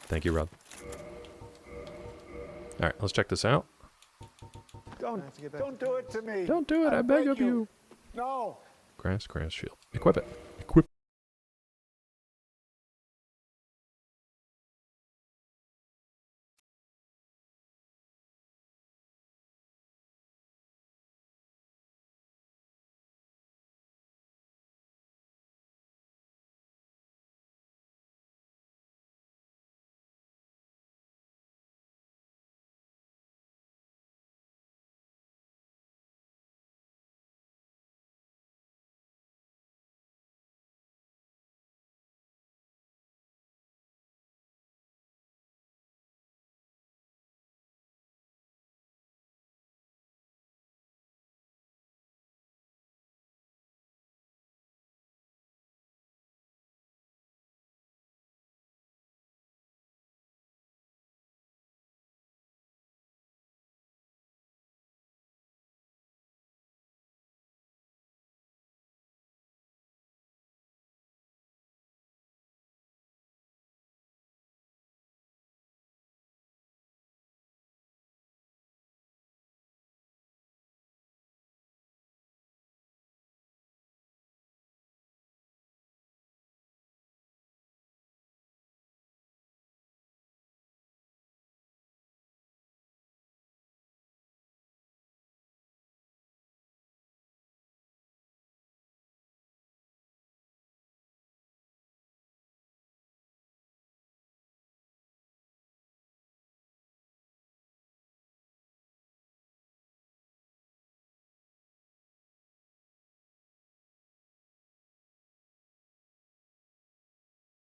A: Thank you, Rob. Alright, let's check this out.
E: Don't do it to me.
A: Don't do it, I beg of you.
E: No.
A: Grass shield. Equip it.